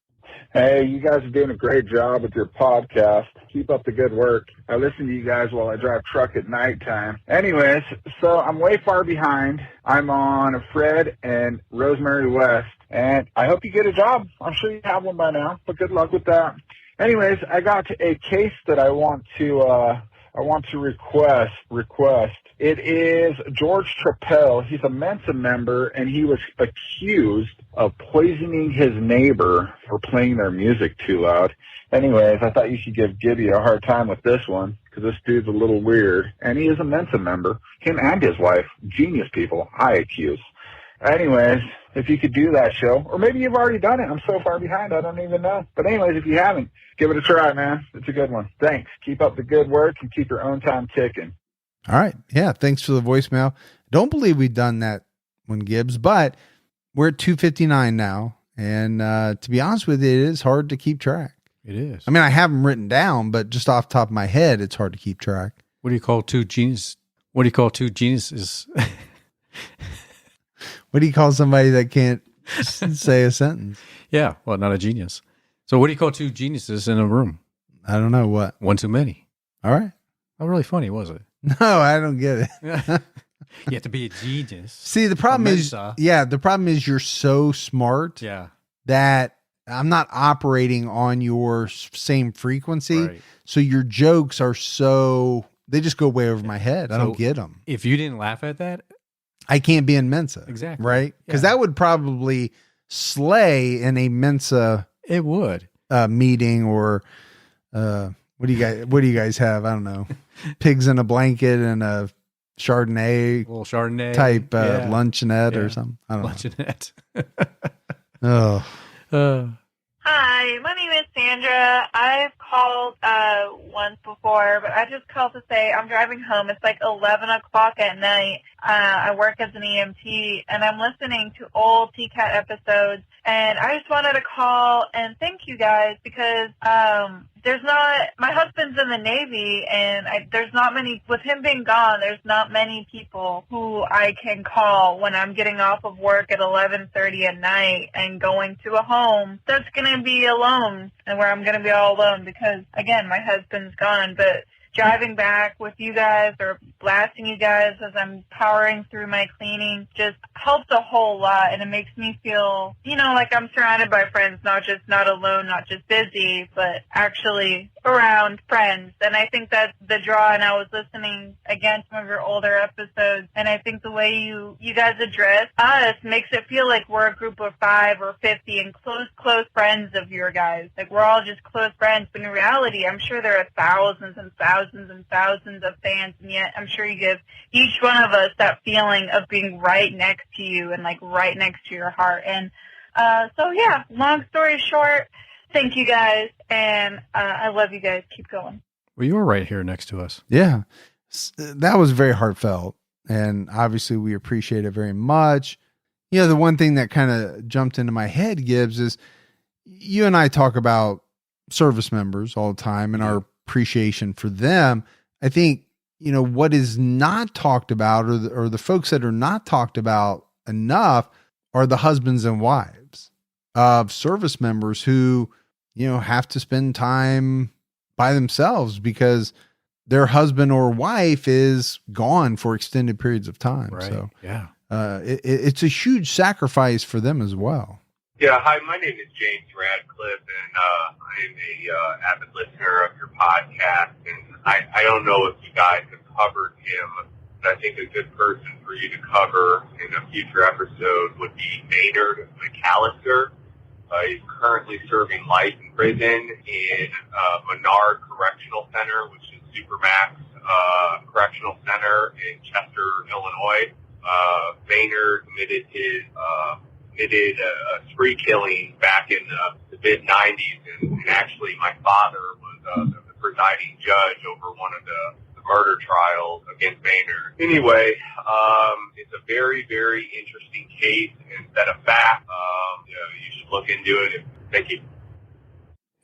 C: Hey, you guys are doing a great job with your podcast. Keep up the good work. I listen to you guys while I drive truck at nighttime. Anyways, so I'm way far behind. I'm on Fred and Rosemary West, and I hope you get a job. I'm sure you have one by now, but good luck with that. Anyways, I got a case that I want to request. It is George Trappell. He's a Mensa member, and he was accused of poisoning his neighbor for playing their music too loud. Anyways, I thought you should give Gibby a hard time with this one, because this dude's a little weird, and he is a Mensa member. Him and his wife, genius people, I accuse. Anyways, if you could do that show, or maybe you've already done it. I'm so far behind, I don't even know. But anyways, if you haven't, give it a try, man. It's a good one. Thanks. Keep up the good work and keep your own time ticking.
A: All right. Yeah. Thanks for the voicemail. Don't believe we've done that one, Gibbs, but we're at 259 now. And to be honest with you, it is hard to keep track.
B: It is.
A: I mean, I have them written down, but just off the top of my head, it's hard to keep track.
B: What do you call two geniuses?
A: What do you call somebody that can't say a sentence?
B: Yeah, well, not a genius. So what do you call two geniuses in a room?
A: I don't know what.
B: One too many.
A: All right.
B: Not really funny, was it?
A: No, I don't get it.
B: You have to be a genius.
A: See, the problem is, the problem is you're so smart that I'm not operating on your same frequency.
B: Right.
A: So your jokes are they just go way over my head. I don't get them.
B: If you didn't laugh at that,
A: I can't be in Mensa.
B: Exactly.
A: Right? Because that would probably slay in a Mensa.
B: It would.
A: Meeting or what do you guys have? I don't know. Pigs in a blanket and a Chardonnay,
B: little Chardonnay
A: type luncheonette or something. I don't know. Oh.
D: Hi, my name is Sandra. I've called once before, but I just called to say I'm driving home. It's like 11 o'clock at night. I work as an EMT, and I'm listening to old TCAT episodes, and I just wanted to call and thank you guys because my husband's in the Navy, and there's not many, with him being gone, there's not many people who I can call when I'm getting off of work at 11:30 at night and going to a home that's going to be alone and where I'm going to be all alone because, again, my husband's gone. But driving back with you guys or blasting you guys as I'm powering through my cleaning just helps a whole lot, and it makes me feel, like I'm surrounded by friends, not alone, not just busy, but actually around friends. And I think that's the draw, and I was listening again to some of your older episodes, and I think the way you guys address us makes it feel like we're a group of 5 or 50 and close friends of your guys. Like we're all just close friends, but in reality, I'm sure there are thousands and thousands and thousands of fans, and yet I'm sure you give each one of us that feeling of being right next to you and like right next to your heart. And long story short, thank you guys, and I love you guys. Keep going.
B: Well, you are right here next to us.
A: Yeah, that was very heartfelt, and obviously we appreciate it very much. The one thing that kind of jumped into my head, Gibbs, is you and I talk about service members all the time and our appreciation for them. I think, what is not talked about or the folks that are not talked about enough are the husbands and wives of service members who, have to spend time by themselves because their husband or wife is gone for extended periods of time.
B: Right.
A: So,
B: it's
A: a huge sacrifice for them as well.
E: Yeah, hi, my name is James Radcliffe, and I am a avid listener of your podcast, and I don't know if you guys have covered him, but I think a good person for you to cover in a future episode would be Maynard McAllister. He's currently serving life in prison in Menard Correctional Center, which is Supermax Correctional Center in Chester, Illinois. Maynard committed a spree killing back in the mid-'90s, and actually my father was the presiding judge over one of the murder trials against Maynard. Anyway, it's a very, very interesting case and set of facts. You should look into it. Thank you.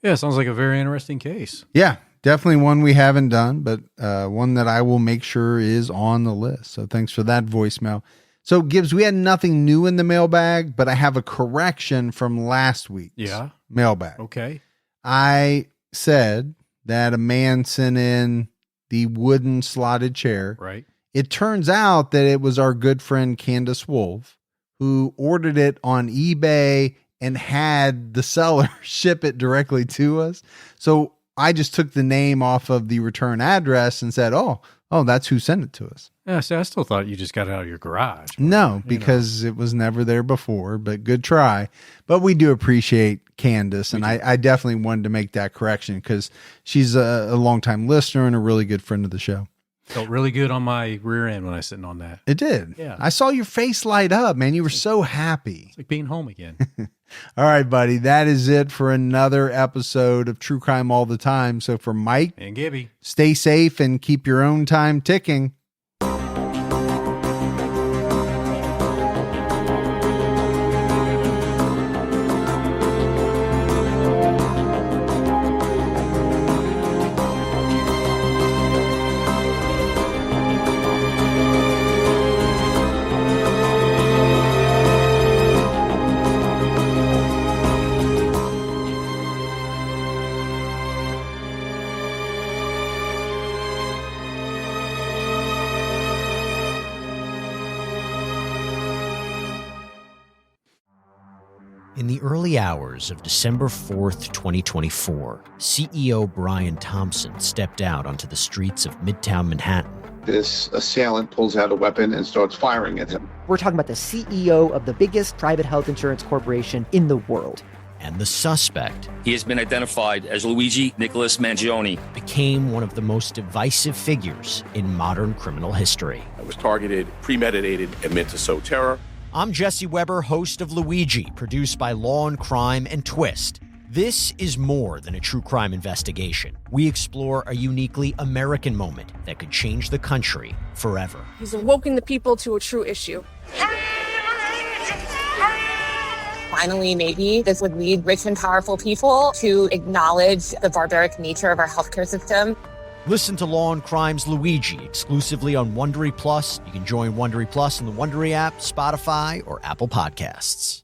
B: Yeah, sounds like a very interesting case.
A: Yeah, definitely one we haven't done, but one that I will make sure is on the list. So thanks for that voicemail. So, Gibbs, we had nothing new in the mailbag, but I have a correction from last week's mailbag.
B: Okay.
A: I said that a man sent in the wooden slotted chair.
B: Right.
A: It turns out that it was our good friend Candace Wolf who ordered it on eBay and had the seller ship it directly to us. So I just took the name off of the return address and said, oh, that's who sent it to us.
B: Yeah, see, I still thought you just got it out of your garage.
A: No, because it was never there before, but good try. But we do appreciate Candace, and I definitely wanted to make that correction because she's a longtime listener and a really good friend of the show.
B: Felt really good on my rear end when I was sitting on that.
A: It did.
B: Yeah.
A: I saw your face light up, man. You were so happy.
B: It's like being home again.
A: All right, buddy. That is it for another episode of True Crime All the Time. So for Mike
B: and Gibby,
A: stay safe and keep your own time ticking.
F: In the early hours of December 4th, 2024, CEO Brian Thompson stepped out onto the streets of Midtown Manhattan.
G: This assailant pulls out a weapon and starts firing at him.
H: We're talking about the CEO of the biggest private health insurance corporation in the world.
F: And the suspect,
I: he has been identified as Luigi Nicholas Mangione,
F: became one of the most divisive figures in modern criminal history.
J: It was targeted, premeditated, and meant to sow terror.
F: I'm Jesse Weber, host of Luigi, produced by Law and Crime and Twist. This is more than a true crime investigation. We explore a uniquely American moment that could change the country forever.
K: He's awoken the people to a true issue. Finally, maybe this would lead rich and powerful people to acknowledge the barbaric nature of our healthcare system.
F: Listen to Law and Crime's Luigi exclusively on Wondery Plus. You can join Wondery Plus in the Wondery app, Spotify, or Apple Podcasts.